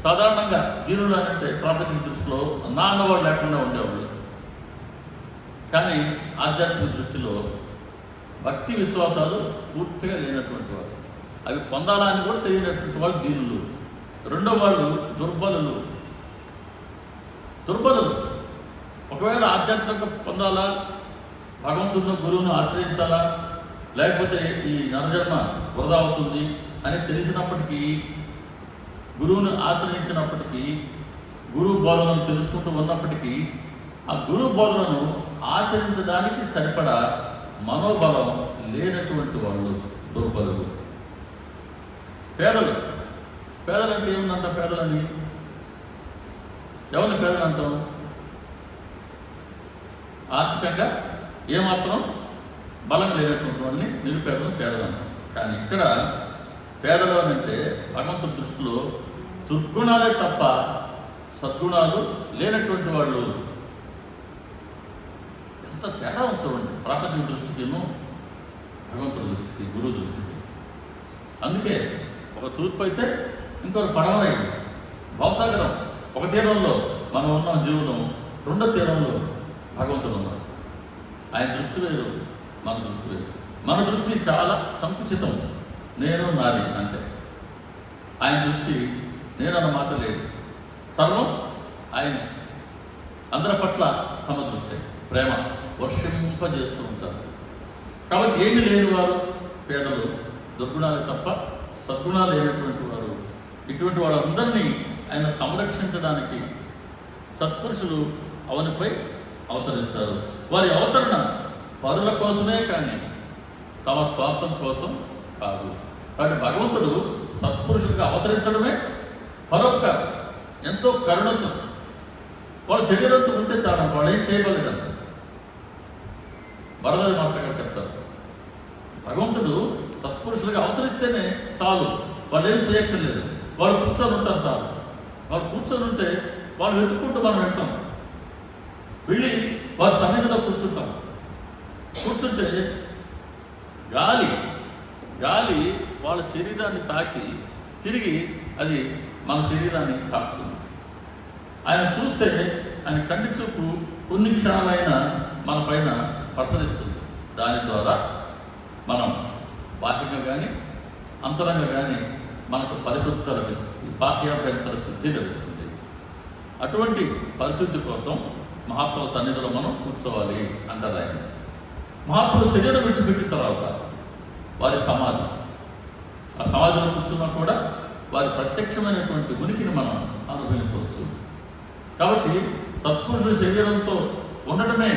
సాధారణంగా దీనులు అంటే ప్రాపంచిక దృష్టిలో అన్నవాడు లేకుండా ఉండేవాళ్ళు. కానీ ఆధ్యాత్మిక దృష్టిలో భక్తి విశ్వాసాలు పూర్తిగా లేనటువంటి వారు, అవి పొందాలని కూడా తెలియనటువంటి వాళ్ళు దీనులు. రెండో వాళ్ళు దుర్బలులు. ఒకవేళ ఆధ్యాత్మిక పొందాలా, భగవంతుడిని, గురువును ఆశ్రయించాలా, లేకపోతే ఈ నరజన్మ వృధా అవుతుంది అని తెలిసినప్పటికీ, గురువును ఆశ్రయించినప్పటికీ, గురువు బోధనను తెలుసుకుంటూ ఉన్నప్పటికీ ఆ గురువు బోధనను ఆచరించడానికి సరిపడా మనోబలం లేనటువంటి వాళ్ళు దుర్బలులు. పేదలంటే ఏముందంట? పేదలని ఎవరిని పేదలు అంటాం? ఆర్థికంగా ఏమాత్రం బలం లేనటువంటి వాళ్ళని నిరుపేదలు పేదలు అంటాం. కానీ ఇక్కడ పేదలు అని అంటే భగవంతుడి దృష్టిలో దుర్గుణాలే తప్ప సద్గుణాలు లేనటువంటి వాళ్ళు. ఎంత తేడా చూడండి ప్రాపంచిక దృష్టికిను భగవంతుడి దృష్టికి, గురువు దృష్టికి. అందుకే ఒక తూర్పు అయితే ఇంకొక పడవరైంది. భవసాగరం ఒక తీరంలో మనం ఉన్న జీవులం, రెండో తీరంలో భగవంతుడు ఉన్నాడు. ఆయన దృష్టి వేరు, మన దృష్టి వేరు. మన దృష్టి చాలా సంకుచితం, నేను నాది అంతే. ఆయన దృష్టి నేను అన్న మాట లేదు, సర్వం ఆయన. అందరి పట్ల సమదృష్టి, ప్రేమ వర్షింపజేస్తూ ఉంటారు. కాబట్టి ఏమీ లేని వారు పేదలు, దుర్గుణాలు తప్ప సద్గుణాలు లేనటువంటి వారు. ఇటువంటి వాళ్ళందరినీ ఆయన సంరక్షించడానికి సత్పురుషులు అవనిపై అవతరిస్తారు. వారి అవతరణ పరుల కోసమే కానీ తమ స్వార్థం కోసం కాదు. కాబట్టి భగవంతుడు సత్పురుషులుగా అవతరించడమే పరోపకారం, ఎంతో కరుణతో. వాళ్ళ శరీరంతో ఉంటే చాలా, వాళ్ళు ఏం చేయగలరు. వరదరాజ మాస్టర్ గారు చెప్తారు, భగవంతుడు సత్పురుషులుగా అవతరిస్తేనే చాలు, వాళ్ళు ఏం చేయక్కర్లేదు. వాళ్ళు కూర్చొని ఉంటారు చాలు. వాళ్ళు కూర్చొని ఉంటే వాళ్ళు వెతుక్కుంటూ మనం వెళ్తాం, వెళ్ళి వారి సన్నిధిలో కూర్చుంటాం. కూర్చుంటే గాలి వాళ్ళ శరీరాన్ని తాకి తిరిగి అది మన శరీరాన్ని తాకుతుంది. ఆయన చూస్తే ఆయన కంటి చూపు కొన్ని క్షణాలైనా మన పైన ప్రసరిస్తుంది. దాని ద్వారా మనం బాహ్యంగా కానీ అంతరంగా కానీ మనకు పరిశుద్ధత లభిస్తుంది, బాహ్యాభ్యంతర శుద్ధి లభిస్తుంది. అటువంటి పరిశుద్ధి కోసం మహాత్ముల సన్నిధిలో మనం కూర్చోవాలి అంటారు ఆయన. మహాత్ములు శరీరం విడిచిపెట్టిన తర్వాత వారి సమాధి, ఆ సమాధిలో కూర్చున్నా కూడా వారి ప్రత్యక్షమైనటువంటి ఉనికిని మనం అనుభవించవచ్చు. కాబట్టి సత్పురుషుల శరీరంతో ఉండటమే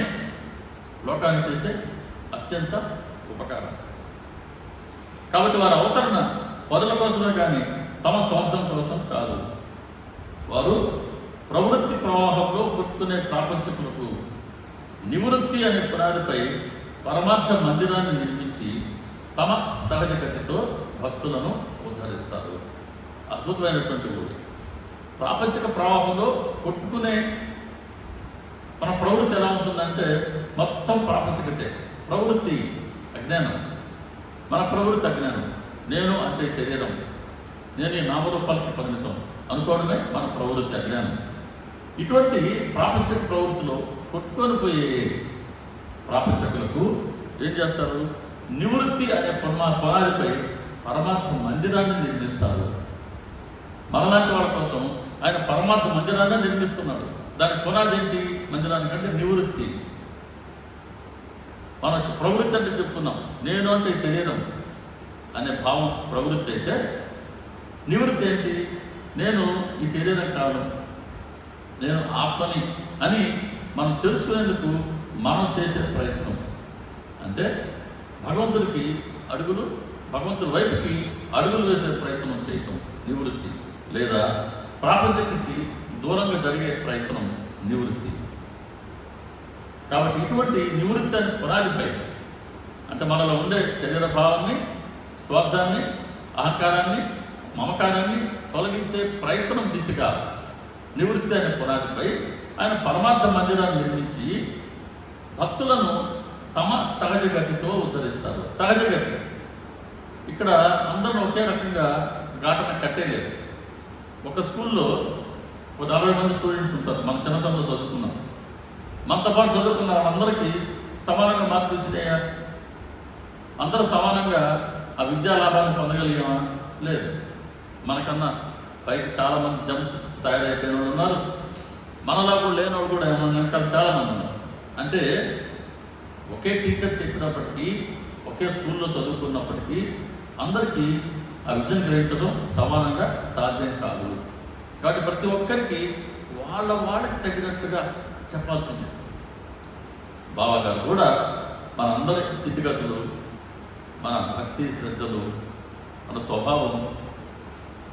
లోకాన్ని చేసే అత్యంత ఉపకారం. కాబట్టి వారి అవతరణ పరుల కోసమే కానీ తమ స్వార్థం కోసం కాదు. వారు ప్రవృత్తి ప్రవాహంలో కొట్టుకునే ప్రాపంచికులకు నివృత్తి అనే పునాదిపై పరమార్థ మందిరాన్ని నిర్మించి తమ సహజ గతితో భక్తులను ఉద్ధరిస్తారు. అద్భుతమైనటువంటి ఊరు. ప్రాపంచిక ప్రవాహంలో కొట్టుకునే మన ప్రవృత్తి ఎలా ఉంటుందంటే మొత్తం ప్రాపంచికతే. ప్రవృత్తి అజ్ఞానం, మన ప్రవృత్తి అజ్ఞానం. నేను అంటే శరీరం, నేను ఈ నామరూపాలకి పరిమితం అనుకోవడమే మన ప్రవృత్తి అజ్ఞానం. ఇటువంటి ప్రాపంచిక ప్రవృత్తిలో కొట్టుకొని పోయే ప్రాపంచకులకు ఏం చేస్తారు? నివృత్తి అనే పునాదిపై పరమాత్మ మందిరాన్ని నిర్మిస్తారు. మనలాంటి వాళ్ళ కోసం ఆయన పరమాత్మ మందిరాన్ని నిర్మిస్తున్నాడు. దాని పునాది ఏంటి? మందిరానికంటే నివృత్తి. మనం ప్రవృత్తి అంటే చెప్పుకున్నాం, నేను అంటే శరీరం అనే భావం ప్రవృత్తి అయితే, నివృత్తి ఏంటి? నేను ఈ శరీరం కాదు, నేను ఆత్మని అని మనం తెలుసుకునేందుకు మనం చేసే ప్రయత్నం. అంటే భగవంతుడికి అడుగులు, భగవంతుడి వైపుకి అడుగులు వేసే ప్రయత్నం చేయటం నివృత్తి. లేదా ప్రాపంచికకి దూరంగా జరిగే ప్రయత్నం నివృత్తి. కాబట్టి ఇటువంటి నివృత్తి అనే పునాదిపై, అంటే మనలో ఉండే శరీర భావాన్ని, స్వార్థాన్ని, అహంకారాన్ని, మమకారాన్ని తొలగించే ప్రయత్నం దిశగా నివృత్తి అనే పునాదిపై ఆయన పరమార్థ మందిరాన్ని నిర్మించి భక్తులను తమ సహజ గతితో ఉద్ధరిస్తారు. సహజ గతి ఇక్కడ అందరూ ఒకే రకంగా ఘాటన కట్టేలేదు. ఒక స్కూల్లో ఒక 40 మంది స్టూడెంట్స్ ఉంటారు. మన చిన్నతనంలో చదువుకున్నాం. మనతో పాటు చదువుకున్న వాళ్ళందరికీ సమానంగా మార్కులు ఇచ్చినాయా? అందరూ సమానంగా ఆ విద్యా లాభాన్ని పొందగలిగామా? లేదు. మనకన్నా పైకి చాలామంది జమ్స్ తయారైపోయిన వాళ్ళు ఉన్నారు. మనలా కూడా లేనివాడు కూడా మన వెనకాల చాలామంది ఉన్నారు. అంటే ఒకే టీచర్ చెప్పినప్పటికీ, ఒకే స్కూల్లో చదువుకున్నప్పటికీ అందరికీ ఆ విద్యను గ్రహించడం సమానంగా సాధ్యం కాదు. కాబట్టి ప్రతి ఒక్కరికి వాళ్ళకి తగినట్టుగా చెప్పాల్సిందే. బాబాగారు కూడా మనందరి స్థితిగతులు, మన భక్తి శ్రద్ధలు, మన స్వభావం,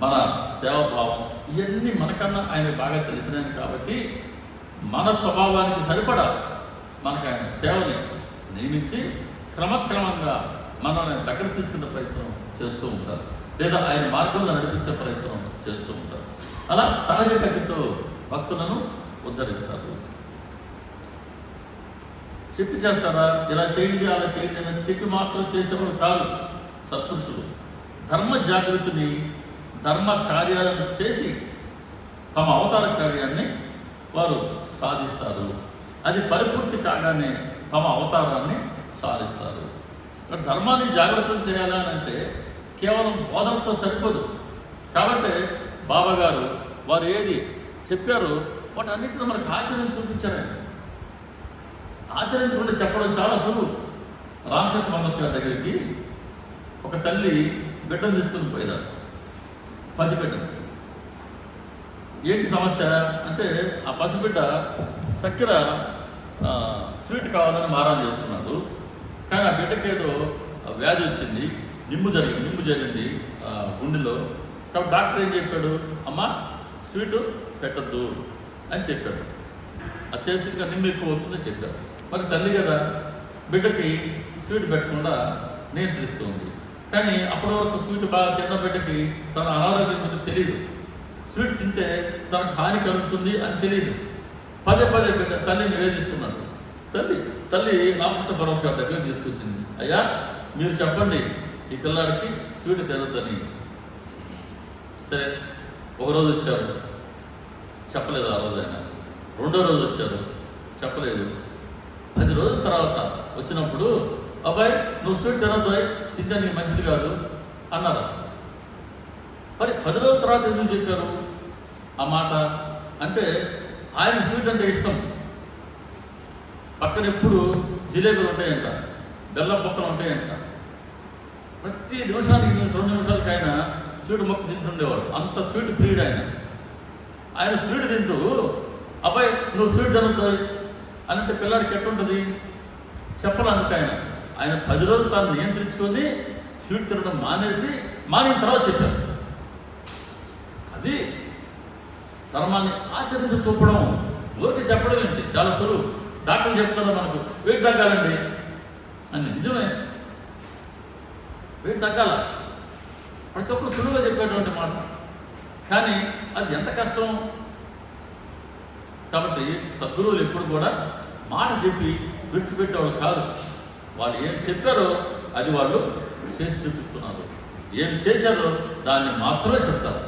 మన సేవాభావం ఇవన్నీ మనకన్నా ఆయన బాగా తెలిసినవి. కాబట్టి మన స్వభావానికి సరిపడా మనకు ఆయన సేవని నియమించి క్రమక్రమంగా మనల్ని దగ్గర తీసుకునే ప్రయత్నం చేస్తూ ఉంటారు. లేదా ఆయన మార్గంలో నడిపించే ప్రయత్నం చేస్తూ ఉంటారు. అలా సహజ గతితో భక్తులను ఉద్ధరిస్తారు. చెప్పి చేస్తారా? ఇలా చేయండి, అలా చేయండి అని చెప్పి మాత్రం చేసేవాడు కాదు సత్పురుషులు. ధర్మ జాగృతిని, ధర్మ కార్యాలను చేసి తమ అవతార కార్యాన్ని వారు సాధిస్తారు. అది పరిపూర్తి కాగానే తమ అవతారాన్ని సాధిస్తారు. ధర్మాన్ని జాగ్రత్తం చేయాలని అంటే కేవలం బోధనతో సరిపోదు. కాబట్టి బాబాగారు వారు ఏది చెప్పారో వాటన్నిటిని మనకు ఆచరించి చూపించారండి. ఆచరించకుండా చెప్పడం చాలా సులువు. రామకృష్ణ మహర్షి గారి దగ్గరికి ఒక తల్లి బిడ్డను తీసుకుని పోయినారు, పసిబిడ్డ. ఏంటి సమస్య అంటే ఆ పసిబిడ్డ చక్కెర స్వీట్ కావాలని మారాన్ చేస్తున్నాడు. కానీ ఆ బిడ్డకి ఏదో వ్యాధి వచ్చింది, నిమ్ము జరిగింది గుండెలో. కాబట్టి డాక్టర్ ఏం చెప్పాడు? అమ్మ స్వీటు పెట్టద్దు అని చెప్పాడు. అది చేస్తే ఇంకా నిమ్ము ఎక్కువ అవుతుందని చెప్పాడు. మరి తల్లి కదా, బిడ్డకి స్వీట్ పెట్టకుండా నియంత్రిస్తుంది. కానీ అప్పటి వరకు స్వీట్ బాగా తిన్న బిడ్డకి తన అనారోగ్యం గురించి తెలియదు. స్వీట్ తింటే తనకు హాని కలుగుతుంది అని తెలియదు. పదే బిడ్డ తల్లి నివేదిస్తున్నాడు. తల్లి రామకృష్ణ పరమహంస గారి దగ్గర తీసుకొచ్చింది. అయ్యా మీరు చెప్పండి ఈ పిల్లాడికి స్వీట్ తినద్దని. సరే, ఒకరోజు వచ్చారు, చెప్పలేదు. ఆ రోజు ఆయన రెండో రోజు వచ్చారు, చెప్పలేదు. 10 రోజుల తర్వాత వచ్చినప్పుడు, అబ్బాయి నువ్వు స్వీట్ తినద్దు, తింటే నీకు మంచిది కాదు అన్నారు. మరి 10 రోజుల తర్వాత ఎందుకు చెప్పారు ఆ మాట అంటే ఆయన స్వీట్ అంటే ఇష్టం. పక్కన ఎప్పుడు జిలేబీలు ఉంటాయంట, బెల్లం మొక్కలు ఉంటాయంట. ప్రతి నిమిషానికి 2 నిమిషాలకి ఆయన స్వీట్ మొక్క తింటుండేవాడు. అంత స్వీట్ ప్రియుడు ఆయన. ఆయన స్వీట్ తింటూ అబ్బాయి నువ్వు స్వీట్ తినొద్దు అని అంటే పిల్లాడికి ఎట్టుంటుంది చెప్పాలి. అందుకు ఆయన 10 రోజులు తాను నియంత్రించుకొని స్వీట్ తినడం మానిన తర్వాత చెప్పారు. అది ధర్మాన్ని ఆచరించి చూపడం. ఊరికి చెప్పడం ఏంటి, చాలా సులువు. డాక్టర్లు చెప్తారు మనకు వెయిట్ తగ్గాలండి అని. నిజమే, వెయిట్ తగ్గాల, ప్రతి ఒక్కరు సులువుగా చెప్పేటువంటి మాట. కానీ అది ఎంత కష్టం. కాబట్టి సద్గురువులు ఎప్పుడు కూడా మాట చెప్పి విడిచిపెట్టేవాళ్ళు కాదు. వాళ్ళు ఏం చెప్పారో అది వాళ్ళు చేసి చూపిస్తున్నారు. ఏం చేశారో దాన్ని మాత్రమే చెప్తారు.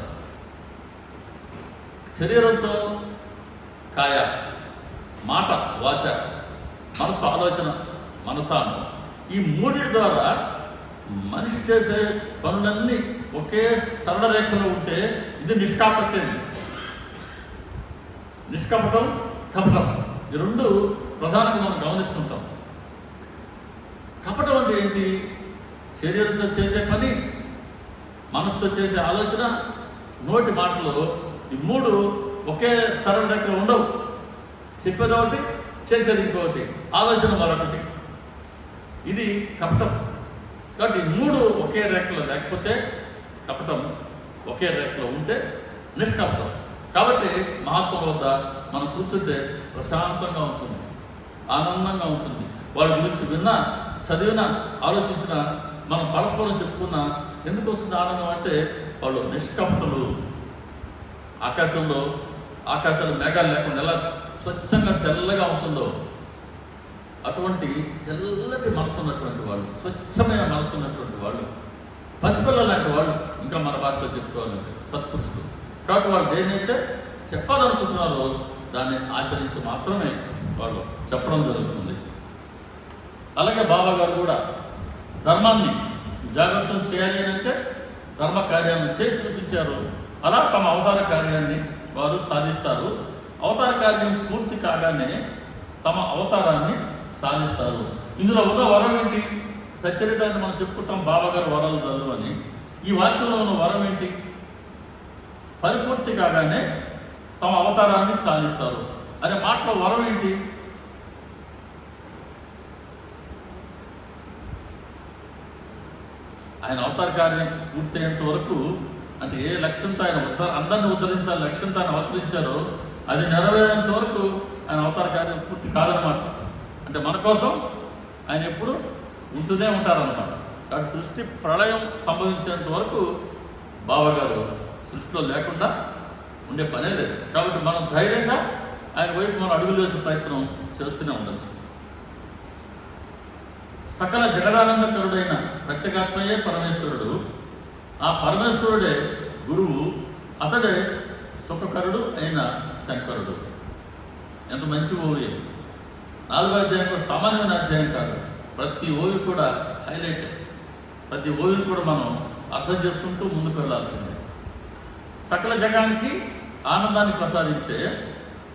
శరీరంతో కాయ, మాట, వాచ, మనసు, ఆలోచన, మనసాను, ఈ మూడింటి ద్వారా మనిషి చేసే పనులన్నీ ఒకే సరళ రేఖలో ఉంటే ఇది నిష్కాపట్యం. నిష్కపటం, కపటం, ఈ రెండు ప్రధానంగా మనం గమనిస్తుంటాం. కపటం అంటే ఏంటి? శరీరంతో చేసే పని, మనసుతో చేసే ఆలోచన, నోటి మాటలు, ఈ మూడు ఒకే సరళ రేఖలో ఉండవు. చెప్పేది ఒకటి, చేసేది ఇంకొకటి, ఆలోచన మరొకటి. ఇది కపటం. కాబట్టి ఈ మూడు ఒకే రేఖలో లేకపోతే కపటం, ఒకే రేఖలో ఉంటే నిష్కపటం. కాబట్టి మహాత్ముల వద్ద మనం కూర్చుంటే ప్రశాంతంగా ఉంటుంది, ఆనందంగా ఉంటుంది. వాళ్ళ గురించి విన్నా, చదివినా, ఆలోచించినా, మనం పరస్పరం చెప్పుకున్నా ఎందుకు వస్తుంది ఆనందం అంటే వాళ్ళు నిష్కపటులు. ఆకాశాలు మేఘాలు లేకుండా ఎలా స్వచ్ఛంగా తెల్లగా ఉంటుందో అటువంటి తెల్లటి మనసు ఉన్నటువంటి వాళ్ళు, స్వచ్ఛమైన మనసు ఉన్నటువంటి వాళ్ళు, పసిపిల్లలు లాంటి వాళ్ళు, ఇంకా మన భాషలో చెప్పుకోవాలంటే సత్పురుషులు. కాబట్టి వాళ్ళు దేన్నైతే చెప్పాలనుకుంటున్నారో దాన్ని ఆచరించి మాత్రమే వాళ్ళు చెప్పడం జరుగుతుంది. అలాగే బాబా గారు కూడా ధర్మాన్ని జాగ్రత్తం చేయాలి అని అంటే ధర్మ కార్యాలను చేసి చూపించారు. అలా తమ అవతార కార్యాన్ని వారు సాధిస్తారు. అవతార కార్యం పూర్తి కాగానే తమ అవతారాన్ని సాధిస్తారు. ఇందులో ఉన్న వరం ఏంటి? సచ్చరితాన్ని మనం చెప్పుకుంటాం, బాబా గారు వరాలు చదువు అని. ఈ వాక్యంలో ఉన్న వరం ఏంటి? పరిపూర్తి కాగానే తమ అవతారాన్ని సాధిస్తారు అనే మాటలో వరం ఏంటి? ఆయన అవతార కార్యం పూర్తయ్యేంత వరకు, అంటే ఏ లక్ష్యంతో ఆయన అందరిని ఉద్ధరించాలి లక్ష్యంతో ఆయన అవతరించారో అది నెరవేరేంత వరకు ఆయన అవతార కార్యం పూర్తి కాదనమాట. అంటే మన కోసం ఆయన ఎప్పుడు ఉంటూనే ఉంటారన్నమాట. కాబట్టి సృష్టి ప్రళయం సంభవించేంత వరకు బాబా గారు సృష్టిలో లేకుండా ఉండే పనే లేదు. కాబట్టి మనం ధైర్యంగా ఆయన వైపు మనం అడుగులు వేసే ప్రయత్నం చేస్తూనే ఉండొచ్చు. సకల జగదానందకరుడైన ప్రత్యేగాత్మయే పరమేశ్వరుడు. ఆ పరమేశ్వరుడే గురువు, అతడే సుఖకరుడు అయిన శంకరుడు. ఎంత మంచి ఓవి! 4వ అధ్యాయం కూడా సామాన్యమైన అధ్యాయం కాదు. ప్రతి ఓవి కూడా హైలైట్. ప్రతి ఓవిని కూడా మనం అర్థం చేసుకుంటూ ముందుకు వెళ్ళాల్సిందే. సకల జగానికి ఆనందాన్ని ప్రసాదించే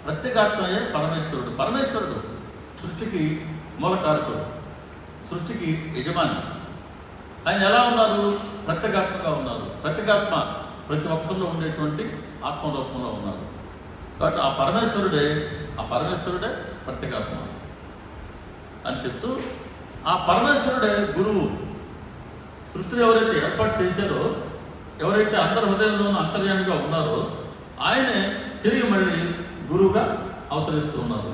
ప్రత్యేగాత్మయే పరమేశ్వరుడు. పరమేశ్వరుడు సృష్టికి మూలకారకుడు, సృష్టికి యజమాని. ఆయన ఎలా ఉన్నారు? ప్రత్యేగాత్మగా ఉన్నారు. ప్రత్యేగాత్మ ప్రతి ఒక్కరిలో ఉండేటువంటి ఆత్మరూపంలో ఉన్నారు. కాబట్టి ఆ పరమేశ్వరుడే ప్రత్యేగాత్మ అని చెప్తూ, ఆ పరమేశ్వరుడే గురువు. సృష్టిని ఎవరైతే ఏర్పాటు చేశారో, ఎవరైతే అందరి హృదయంలోనూ అంతర్యామిగా ఉన్నారో ఆయనే తిరిగి మళ్ళీ గురువుగా అవతరిస్తూ ఉన్నారు.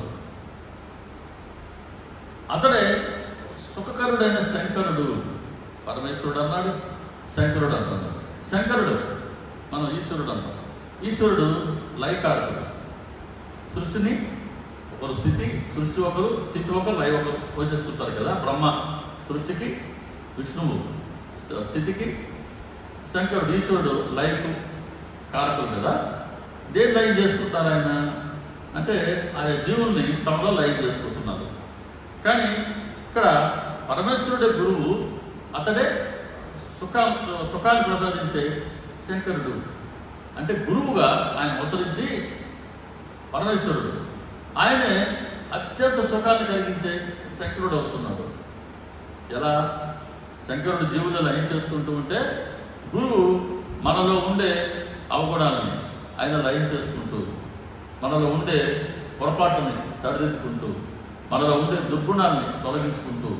అతడే సుఖకరుడైన శంకరుడు. పరమేశ్వరుడు అన్నాడు, శంకరుడు అన్నాడు. శంకరుడు మనం ఈశ్వరుడు అంటాం. ఈశ్వరుడు లయకారకుడు. సృష్టిని ఒకరు సృష్టి ఒకరు, స్థితి ఒకరు, లయ ఒకరు పోషిస్తుంటారు కదా. బ్రహ్మ సృష్టికి, విష్ణువు స్థితికి, శంకరుడు ఈశ్వరుడు లయకు కారకులు కదా. దేని లయం చేసుకుంటారు ఆయన అంటే ఆయా జీవుల్ని తమలో లయం చేసుకుంటున్నారు. కానీ ఇక్కడ పరమేశ్వరుడే గురువు, అతడే సుఖాన్ని ప్రసాదించే శంకరుడు. అంటే గురువుగా ఆయన అవతరించి పరమేశ్వరుడు. ఆయనే అత్యంత సుఖాన్ని కలిగించే శంకరుడు అవుతున్నాడు. ఎలా? శంకరుడు జీవులు లయం చేసుకుంటూ ఉంటే గురువు మనలో ఉండే అవగుణాలని ఆయన లయం చేసుకుంటూ, మనలో ఉండే పొరపాటుని సరిదిద్దుకుంటూ, మనలో ఉండే దుర్గుణాన్ని తొలగించుకుంటూ,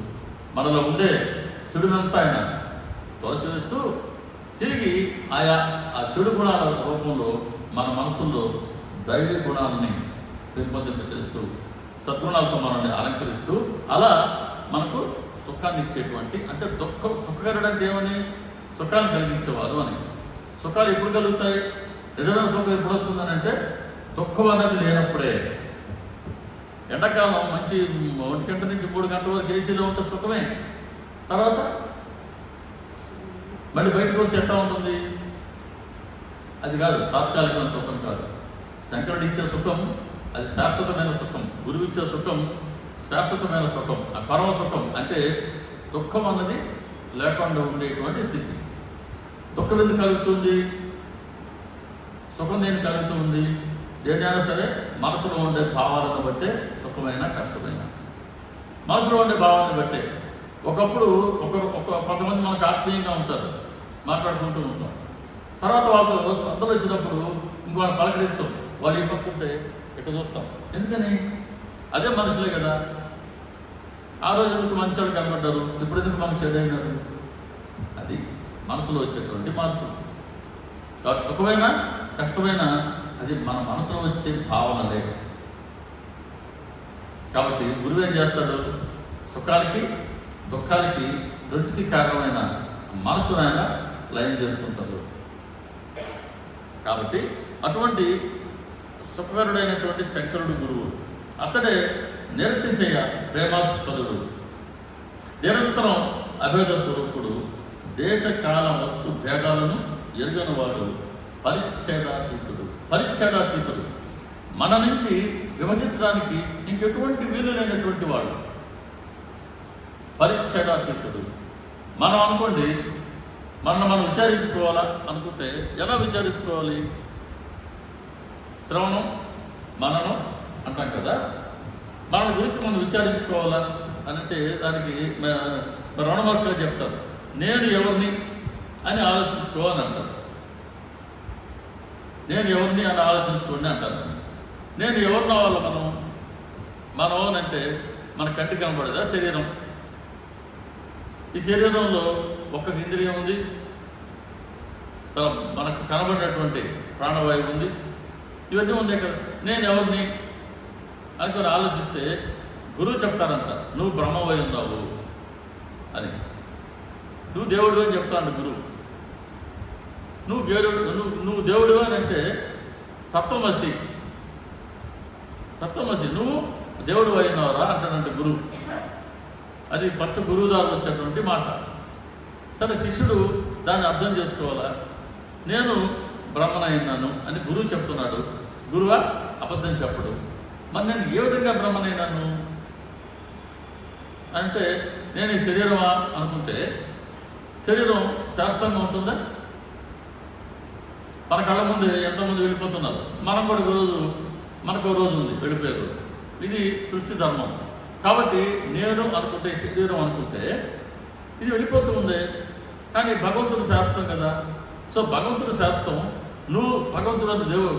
మనలో ఉండే చెడునంతా ఆయన తొలచివేస్తూ తిరిగి ఆ చెడు గుణాల రూపంలో మన మనసుల్లో దైవ గుణాలని పెంపొందింపచేస్తూ సద్గుణాలతో మనల్ని అలంకరిస్తూ అలా మనకు సుఖాన్ని ఇచ్చేటువంటి, అంటే సుఖకరుడు అంటే ఏమని? సుఖాన్ని కలిగించేవారు అని. సుఖాలు ఎప్పుడు కలుగుతాయి? నిజమైన సుఖం ఎప్పుడు వస్తుందని అంటే దుఃఖం అనేది లేనప్పుడే. ఎండాకాలం మంచి 1 గంట నుంచి 3 గంటల వరకు ఏసీలో ఉంటే సుఖమే. తర్వాత మళ్ళీ బయటకు వస్తే ఎట్లా ఉంటుంది? అది కాదు, తాత్కాలికమైన సుఖం కాదు. శంకరుడు ఇచ్చే సుఖం అది శాశ్వతమైన సుఖం. గురువు ఇచ్చే సుఖం శాశ్వతమైన సుఖం, ఆ పరమ సుఖం. అంటే దుఃఖం అన్నది లేకుండా ఉండేటువంటి స్థితి. దుఃఖం ఎందుకు కలుగుతుంది? సుఖం దేనికి కలుగుతుంది? దేనికైనా సరే మనసులో ఉండే భావాలను బట్టే సుఖమైన కష్టమైన, మనసులో ఉండే భావాలను బట్టే. ఒకప్పుడు కొంతమంది మనకు ఆత్మీయంగా ఉంటారు, మాట్లాడుకుంటూ ఉంటాం. తర్వాత వాళ్ళతో శ్రద్ధలు వచ్చినప్పుడు ఇంకో పలకరించాం, వాళ్ళు ఈ పక్కుంటే ఎక్కడ చూస్తాం. ఎందుకని? అదే మనుషులే కదా. ఆ రోజు ఎందుకు మంచోడు కనబడ్డారు, ఇప్పుడు ఎందుకు మనకు చెడైనారు? అది మనసులో వచ్చేటువంటి మార్పు. కాబట్టి సుఖమైన కష్టమైన అది మన మనసులో వచ్చే భావనలే. కాబట్టి గురువు ఏం చేస్తాడు? సుఖాలకి దుఃఖాలకి రెండుకి కారణమైన మనసును ఆయన లయం చేసుకుంటాడు. కాబట్టి అటువంటి సుఖకరుడైనటువంటి శంకరుడు గురువు. అతడే నిరతిశయ ప్రేమాస్పదుడు, నిరంతరం అభేద స్వరూపుడు, దేశకాల వస్తు భేదాలను ఎరుగనివాడు, పరిచ్ఛేదాతీతుడు. మన నుంచి విభజించడానికి ఇంకెటువంటి వీలు లేనటువంటి వాడు. పరిచ్ఛేదాతీతుడు. మనం అనుకోండి, మనం విచారించుకోవాలా అనుకుంటే ఎలా విచారించుకోవాలి? శ్రవణం మననం అంటాం కదా. మన గురించి మనం విచారించుకోవాలా అని అంటే దానికి రమణ మహర్షి గారు చెప్తారు, నేను ఎవరిని అని ఆలోచించుకో అని అంటారు. నేను ఎవరిని అని ఆలోచించుకోండి అంటారు. నేను ఎవరినో వాళ్ళు మనం అంటే మన కంటికి కనబడదా శరీరం. ఈ శరీరంలో ఒక్క ఇంద్రియం ఉంది, మనకు కనబడినటువంటి ప్రాణవాయువు ఉంది, ఇవన్నీ ఉన్నాయి కదా. నేను ఎవరిని అనుకొని ఆలోచిస్తే గురువు చెప్తారంట, నువ్వు బ్రహ్మవై ఉన్నావు అని. నువ్వు దేవుడు అని చెప్తాను గురువు. నువ్వు దేవుడు అని అంటే తత్వమసి, నువ్వు దేవుడు అయినవరా అంటాడంటే గురువు. అది ఫస్ట్ గురువు ద్వారా వచ్చేటువంటి మాట. సరే, శిష్యుడు దాన్ని అర్థం చేసుకోవాలా. నేను బ్రహ్మనైనాను అని గురువు చెప్తున్నాడు. గురువా అబద్ధం చెప్పడు. మరి నేను ఏ విధంగా బ్రహ్మనైనాను అంటే, నేను ఈ శరీరమా అనుకుంటే శరీరం శాస్త్రంగా ఉంటుందా? మన కళ్ళ ముందు ఎంతమంది వెళ్ళిపోతున్నారు. మనకు రోజు ఉంది వెళ్ళిపోయే రోజు. ఇది సృష్టి ధర్మం. కాబట్టి నేను అనుకుంటే, శరీరం అనుకుంటే ఇది వెళ్ళిపోతూ ఉంది. కానీ భగవంతుడి శాస్త్రం కదా. సో భగవంతుడి శాస్త్రం, నువ్వు భగవంతుడు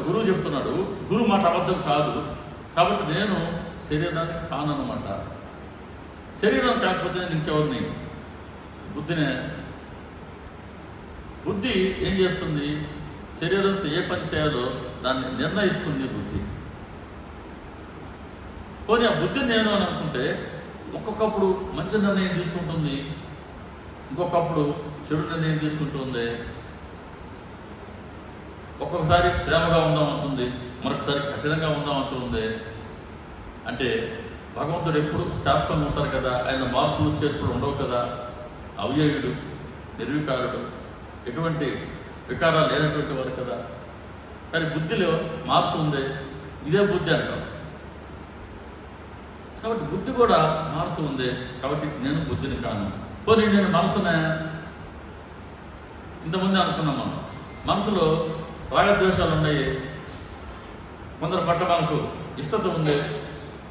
గురువు చెప్తున్నాడు, గురువు మాట అబద్ధం కాదు. కాబట్టి నేను శరీరాన్ని కానన్నమాట. శరీరం కాకపోతే నేను ఇంకెవరిని? బుద్ధినే. బుద్ధి ఏం చేస్తుంది? శరీరంతో ఏ పని చేయాలో దాన్ని నిర్ణయిస్తుంది బుద్ధి. పోనీ ఆ బుద్ధి నేను అని అనుకుంటే ఒక్కొక్కప్పుడు మంచి నిర్ణయం తీసుకుంటుంది, ఇంకొకప్పుడు చెడు నిర్ణయం తీసుకుంటుంది. ఒక్కొక్కసారి ప్రేమగా ఉందామంటుంది, మరొకసారి కఠినంగా ఉందామంటుంది. అంటే భగవంతుడు ఎప్పుడు శాస్త్రం ఉంటారు కదా, ఆయన మార్పులు చేర్పులు ఉండవు కదా. అవ్యయుడు, నిర్వికారుడు, ఎటువంటి వికారాలు లేనటువంటి వారు కదా. కానీ బుద్ధిలో మార్పు ఉంది. ఇదే బుద్ధి అంటాం. కాబట్టి బుద్ధి కూడా మారుతూ ఉంది. కాబట్టి నేను బుద్ధిని కాను. పోనీ నేను మనసునే. ఇంతకుముందే అనుకున్నాం, మనసులో రాగద్వేషాలు ఉన్నాయి. కొందరి పట్ల మనకు ఇష్టత ఉంది,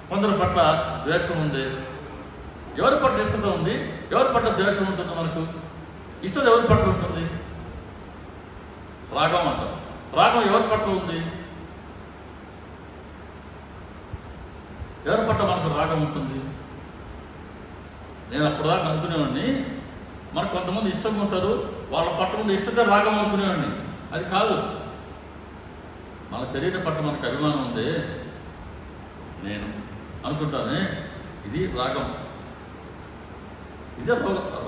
కొందరి పట్ల ద్వేషం ఉంది. ఎవరి పట్ల ఇష్టత ఉంది, ఎవరి పట్ల ద్వేషం ఉంటుంది? మనకు ఇష్టత ఎవరి పట్ల ఉంటుంది? రాగం అంటాం. రాగం ఎవరి పట్ల ఉంది? ఎవరి పట్ల మనకు రాగం ఉంటుంది? నేను అప్పుడు దాకా అనుకునేవాడిని, మనకు కొంతమంది ఇష్టంగా ఉంటారు, వాళ్ళ పట్ల ముందు ఇష్టత రాగం అనుకునేవాడిని. అది కాదు. మన శరీరం పట్ల మనకు అభిమానం ఉంది, నేను అనుకుంటానే ఇది రాగం. ఇదే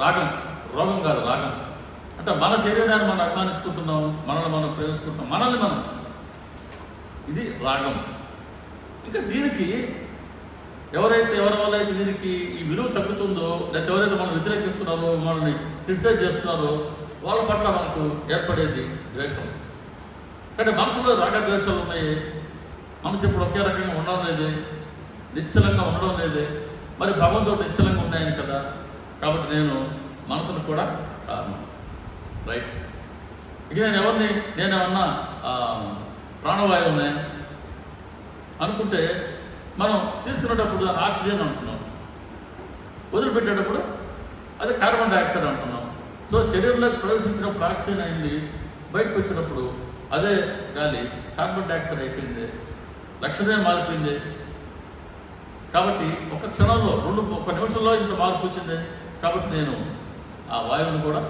రాగం, రోగం కాదు, రాగం. అంటే మన శరీరాన్ని మనం అభిమానించుకుంటున్నాం, మనల్ని మనం ప్రేమించుకుంటున్నాం, మనల్ని మనం. ఇది రాగం. ఇంకా దీనికి ఎవరి వల్ల అయితే దీనికి ఈ విలువ తగ్గుతుందో, లేకపోతే ఎవరైతే మనం వ్యతిరేకిస్తున్నారో, మనల్ని క్రిటిసైజ్ చేస్తున్నారో వాళ్ళ పట్ల మనకు ఏర్పడేది ద్వేషం. అంటే మనసులో రాగద్వేషాలు ఉన్నాయి. మనసు ఇప్పుడు ఒకే రకంగా ఉండడం లేదు, నిశ్చలంగా ఉండడం లేదు. మరి భగవంతుడు నిశ్చలంగా ఉన్నాయని కదా. కాబట్టి నేను మనసును కూడా కారణం. రైట్. ఇక నేనేమన్నా ప్రాణవాయువునే అనుకుంటే మనం తీసుకునేటప్పుడు దాన్ని ఆక్సిజన్ అంటున్నాం, వదిలిపెట్టేటప్పుడు అది కార్బన్ డైఆక్సైడ్ అంటున్నాం. సో శరీరంలోకి ప్రవేశించినప్పుడు ఆక్సిజన్ అయింది, బయటకు వచ్చినప్పుడు అదే గాలి కార్బన్ డైఆక్సైడ్ అయిపోయింది, లక్షణమే మారిపోయింది. కాబట్టి ఒక క్షణంలో ఒక నిమిషంలో ఇంత మార్పు వచ్చింది. కాబట్టి నేను ఆ వాయువుని కూడా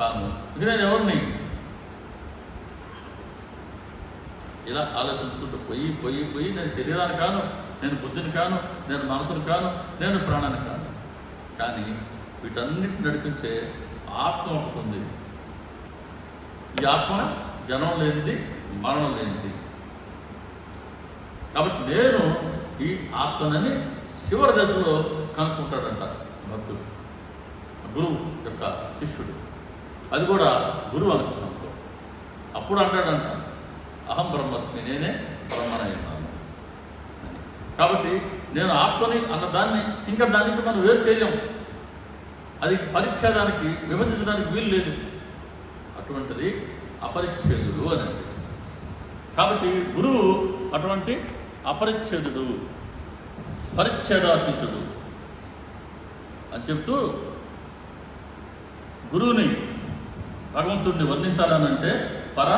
కాను. ఇక నేను ఎవరిని ఇలా ఆలోచించుకుంటూ పోయి నేను శరీరాన్ని కాను, నేను బుద్ధిని కాను, నేను మనసును కాను, నేను ప్రాణాన్ని కాను. కానీ వీటన్నిటిని నడిపించే ఆత్మ ఒకటి ఉంది. ఈ ఆత్మ జనం లేనిది, మరణం లేనిది. కాబట్టి నేను ఈ ఆత్మనని చివరి దశలో కనుక్కుంటాడంట భక్తుడు, గురువు యొక్క శిష్యుడు. అది కూడా గురువు అనుకున్నాను. అప్పుడు అంటాడంట, అహం బ్రహ్మస్మి, నేనే బ్రహ్మనయ్యున్నాను అని. కాబట్టి నేను ఆత్మని అన్నదాన్ని ఇంకా దాని నుంచి మనం వేరు చేయలేము. అది పరిచ్ఛేదానికి, విభజించడానికి వీలు లేదు. అటువంటిది అపరిచ్ఛేదుడు అని. కాబట్టి గురువు అటువంటి అపరిచ్ఛేదుడు, పరిచ్ఛేదాతీతుడు అని చెప్తూ గురువుని, భగవంతుడిని వర్ణించాలనంటే పర,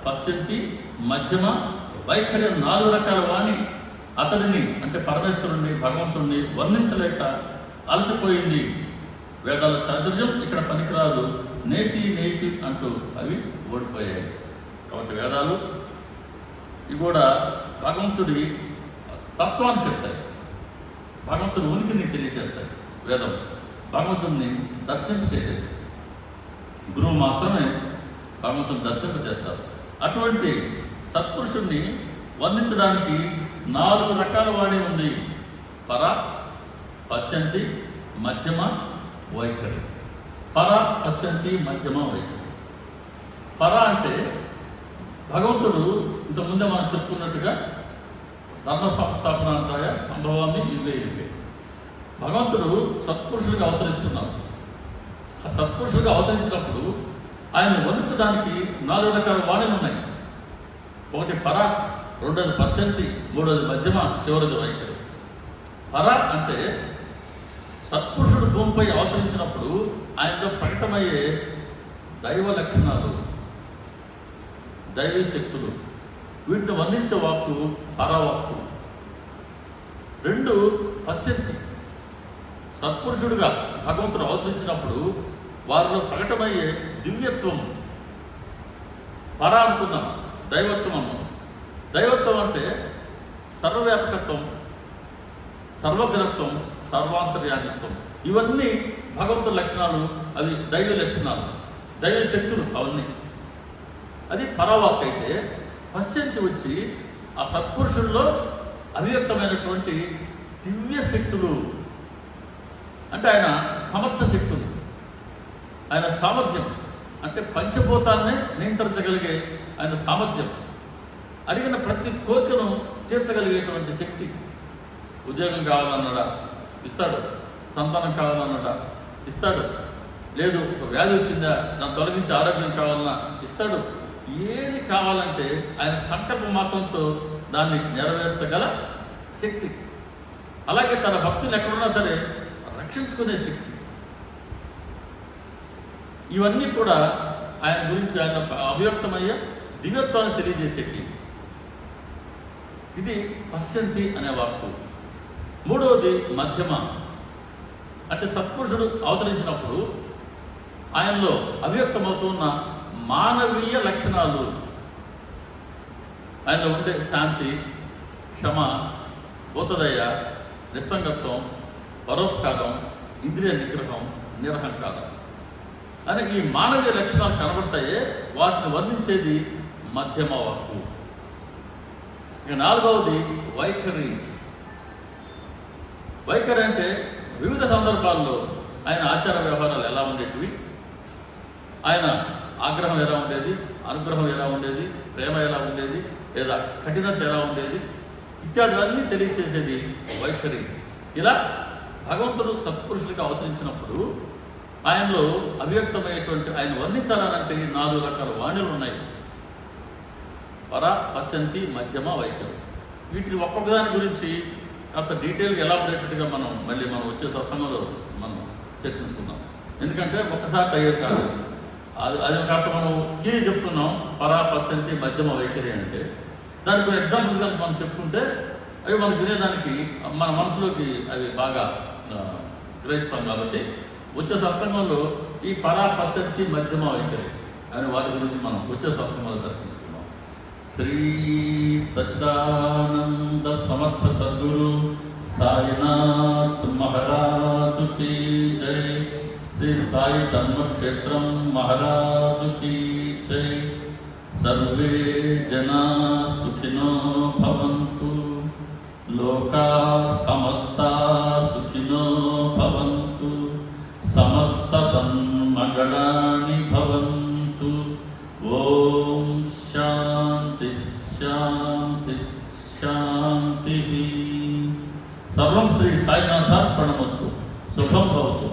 పశ్యంతి, మధ్యమ, వైఖరి 4 రకాల వాణి అతడిని అంటే పరమేశ్వరుణ్ణి, భగవంతుడిని వర్ణించలేక అలసిపోయింది. వేదాల చాతుర్యం ఇక్కడ పనికిరాదు, నేతి అంటూ అవి ఓడిపోయాయి. కాబట్టి వేదాలు ఇవి కూడా భగవంతుడి తత్వాన్ని చెప్తాయి, భగవంతుడి ఉనికిని తెలియజేస్తాయి. వేదం భగవంతుడిని దర్శింపచేయలేదు, గురువు మాత్రమే భగవంతుని దర్శింపచేస్తారు. అటువంటి సత్పురుషుణ్ణి వర్ణించడానికి 4 రకాల వాణి ఉంది. పర, పశ్యంతి, మధ్యమ, వైఖరి. పర, పశ్యంతి, మధ్యమ, వైఖరి. పర అంటే భగవంతుడు ఇంతకుముందే మనం చెప్పుకున్నట్టుగా ధర్మ సంస్థాపనాయ సంభవాన్ని యుగే. భగవంతుడు సత్పురుషుడిగా అవతరిస్తున్నాడు. ఆ సత్పురుషుడిగా అవతరించినప్పుడు ఆయన్ని వర్ణించడానికి 4 రకాల వాణులు ఉన్నాయి. ఒకటి పర, రెండోది పశ్యంతి, మూడోది మధ్యమ, చివరిది వైఖరి. పర అంటే సత్పురుషుడు భూమిపై అవతరించినప్పుడు ఆయనలో ప్రకటమయ్యే దైవ లక్షణాలు, దైవీ శక్తులు, వీటిని వర్ణించే వాక్కు పరవాక్కు. 2 పశ్యంతి, సత్పురుషుడిగా భగవంతుడు అవతరించినప్పుడు వారిలో ప్రకటమయ్యే దివ్యత్వం. పర అనుకున్నాం, దైవత్వం అన్నాం. దైవత్వం అంటే సర్వవ్యాపకత్వం, సర్వగ్రత్వం, సర్వాంతర్యానిత్వం. ఇవన్నీ భగవంతుడి లక్షణాలు, అవి దైవ లక్షణాలు, దైవ శక్తులు అవన్నీ. అది పరవాక్. అయితే పశ్యంతి వచ్చి ఆ సత్పురుషుల్లో అభివ్యక్తమైనటువంటి దివ్య శక్తులు. అంటే ఆయన సమర్థ శక్తులు, ఆయన సామర్థ్యం. అంటే పంచభూతాన్ని నియంత్రించగలిగే ఆయన సామర్థ్యం, అడిగిన ప్రతి కోరికను తీర్చగలిగేటువంటి శక్తి. ఉద్యోగం కావాలన్నాడా ఇస్తాడు, సంతానం కావాలన్నాడా ఇస్తాడు, లేదు ఒక వ్యాధి వచ్చిందా దాన్ని తొలగించి ఆరోగ్యం కావాలన్నా ఇస్తాడు, ఏది కావాలంటే ఆయన సంకల్ప మాత్రంతో దాన్ని నెరవేర్చగల శక్తి. అలాగే తన భక్తులు ఎక్కడున్నా సరే రక్షించుకునే శక్తి. ఇవన్నీ కూడా ఆయన గురించి ఆయన అభివ్యక్తమయ్యే దివ్యత్వాన్ని తెలియజేసేటి. ఇది పశ్యంతి అనే వాక్కు. మూడవది మధ్యమ, అంటే సత్పురుషుడు అవతరించినప్పుడు ఆయనలో అభివ్యక్తమవుతున్న మానవీయ లక్షణాలు, ఆయనలో ఉండే శాంతి, క్షమ, భూతదయ, నిస్సంగత్వం, పరోపకారం, ఇంద్రియ నిగ్రహం, నిరహంకారం అని ఈ మానవీయ లక్షణాలు కనబడతాయే, వాటిని వర్ణించేది మధ్యమ వాక్కు. ఇక నాలుగవది వైఖరి. వైఖరి అంటే వివిధ సందర్భాల్లో ఆయన ఆచార వ్యవహారాలు ఎలా ఉండేటివి, ఆయన ఆగ్రహం ఎలా ఉండేది, అనుగ్రహం ఎలా ఉండేది, ప్రేమ ఎలా ఉండేది, లేదా కఠినత ఎలా ఉండేది ఇత్యాదులన్నీ తెలియచేసేది వైఖరి. ఇలా భగవంతుడు సత్పురుషులకి అవతరించినప్పుడు ఆయనలో అవ్యక్తమయ్యేటువంటి ఆయన వర్ణించాలనంటే 4 రకాల వాణులు ఉన్నాయి: పర, పశ్యంతి, మధ్యమ, వైఖరి. వీటిని ఒక్కొక్క దాని గురించి కాస్త డీటెయిల్గా ఎలా ఉండేటట్టుగా మనం వచ్చే సత్సంగంలో మనం చర్చించుకుందాం. ఎందుకంటే ఒక్కసారి అయ్యేది కాదు. అది కాస్త మనం కీ చెప్తున్నాం, పర, పశ్యంతి, మధ్యమ, వైఖరి అంటే. దానికి కొన్ని ఎగ్జాంపుల్స్ కనుక మనం చెప్పుకుంటే అవి మనం వినేదానికి మన మనసులోకి అవి బాగా గ్రహిస్తాం. కాబట్టి వచ్చే సత్సంగంలో ఈ పర, పశ్యంతి, మధ్యమ, వైఖరి అనే వాటి గురించి మనం వచ్చే సత్సంగంలో దర్శించుకున్నాం. శ్రీ సచ్చిదానంద సమర్థ సద్గురు సాయినాథ్ మహారాజు కీ జై. శ్రీ సాయి ధర్మక్షేత్రం మహారాజు కీ జై. సర్వే జనా సుఖినో భవంతు. లోకా సమస్తా సుఖినో భవంతు. సమస్త సన్మంగళాని భవంతు. ఓం శాంతి శాంతి శాంతి. సర్వం శ్రీ సాయినాథార్పణమస్తు. శుభం భవతు.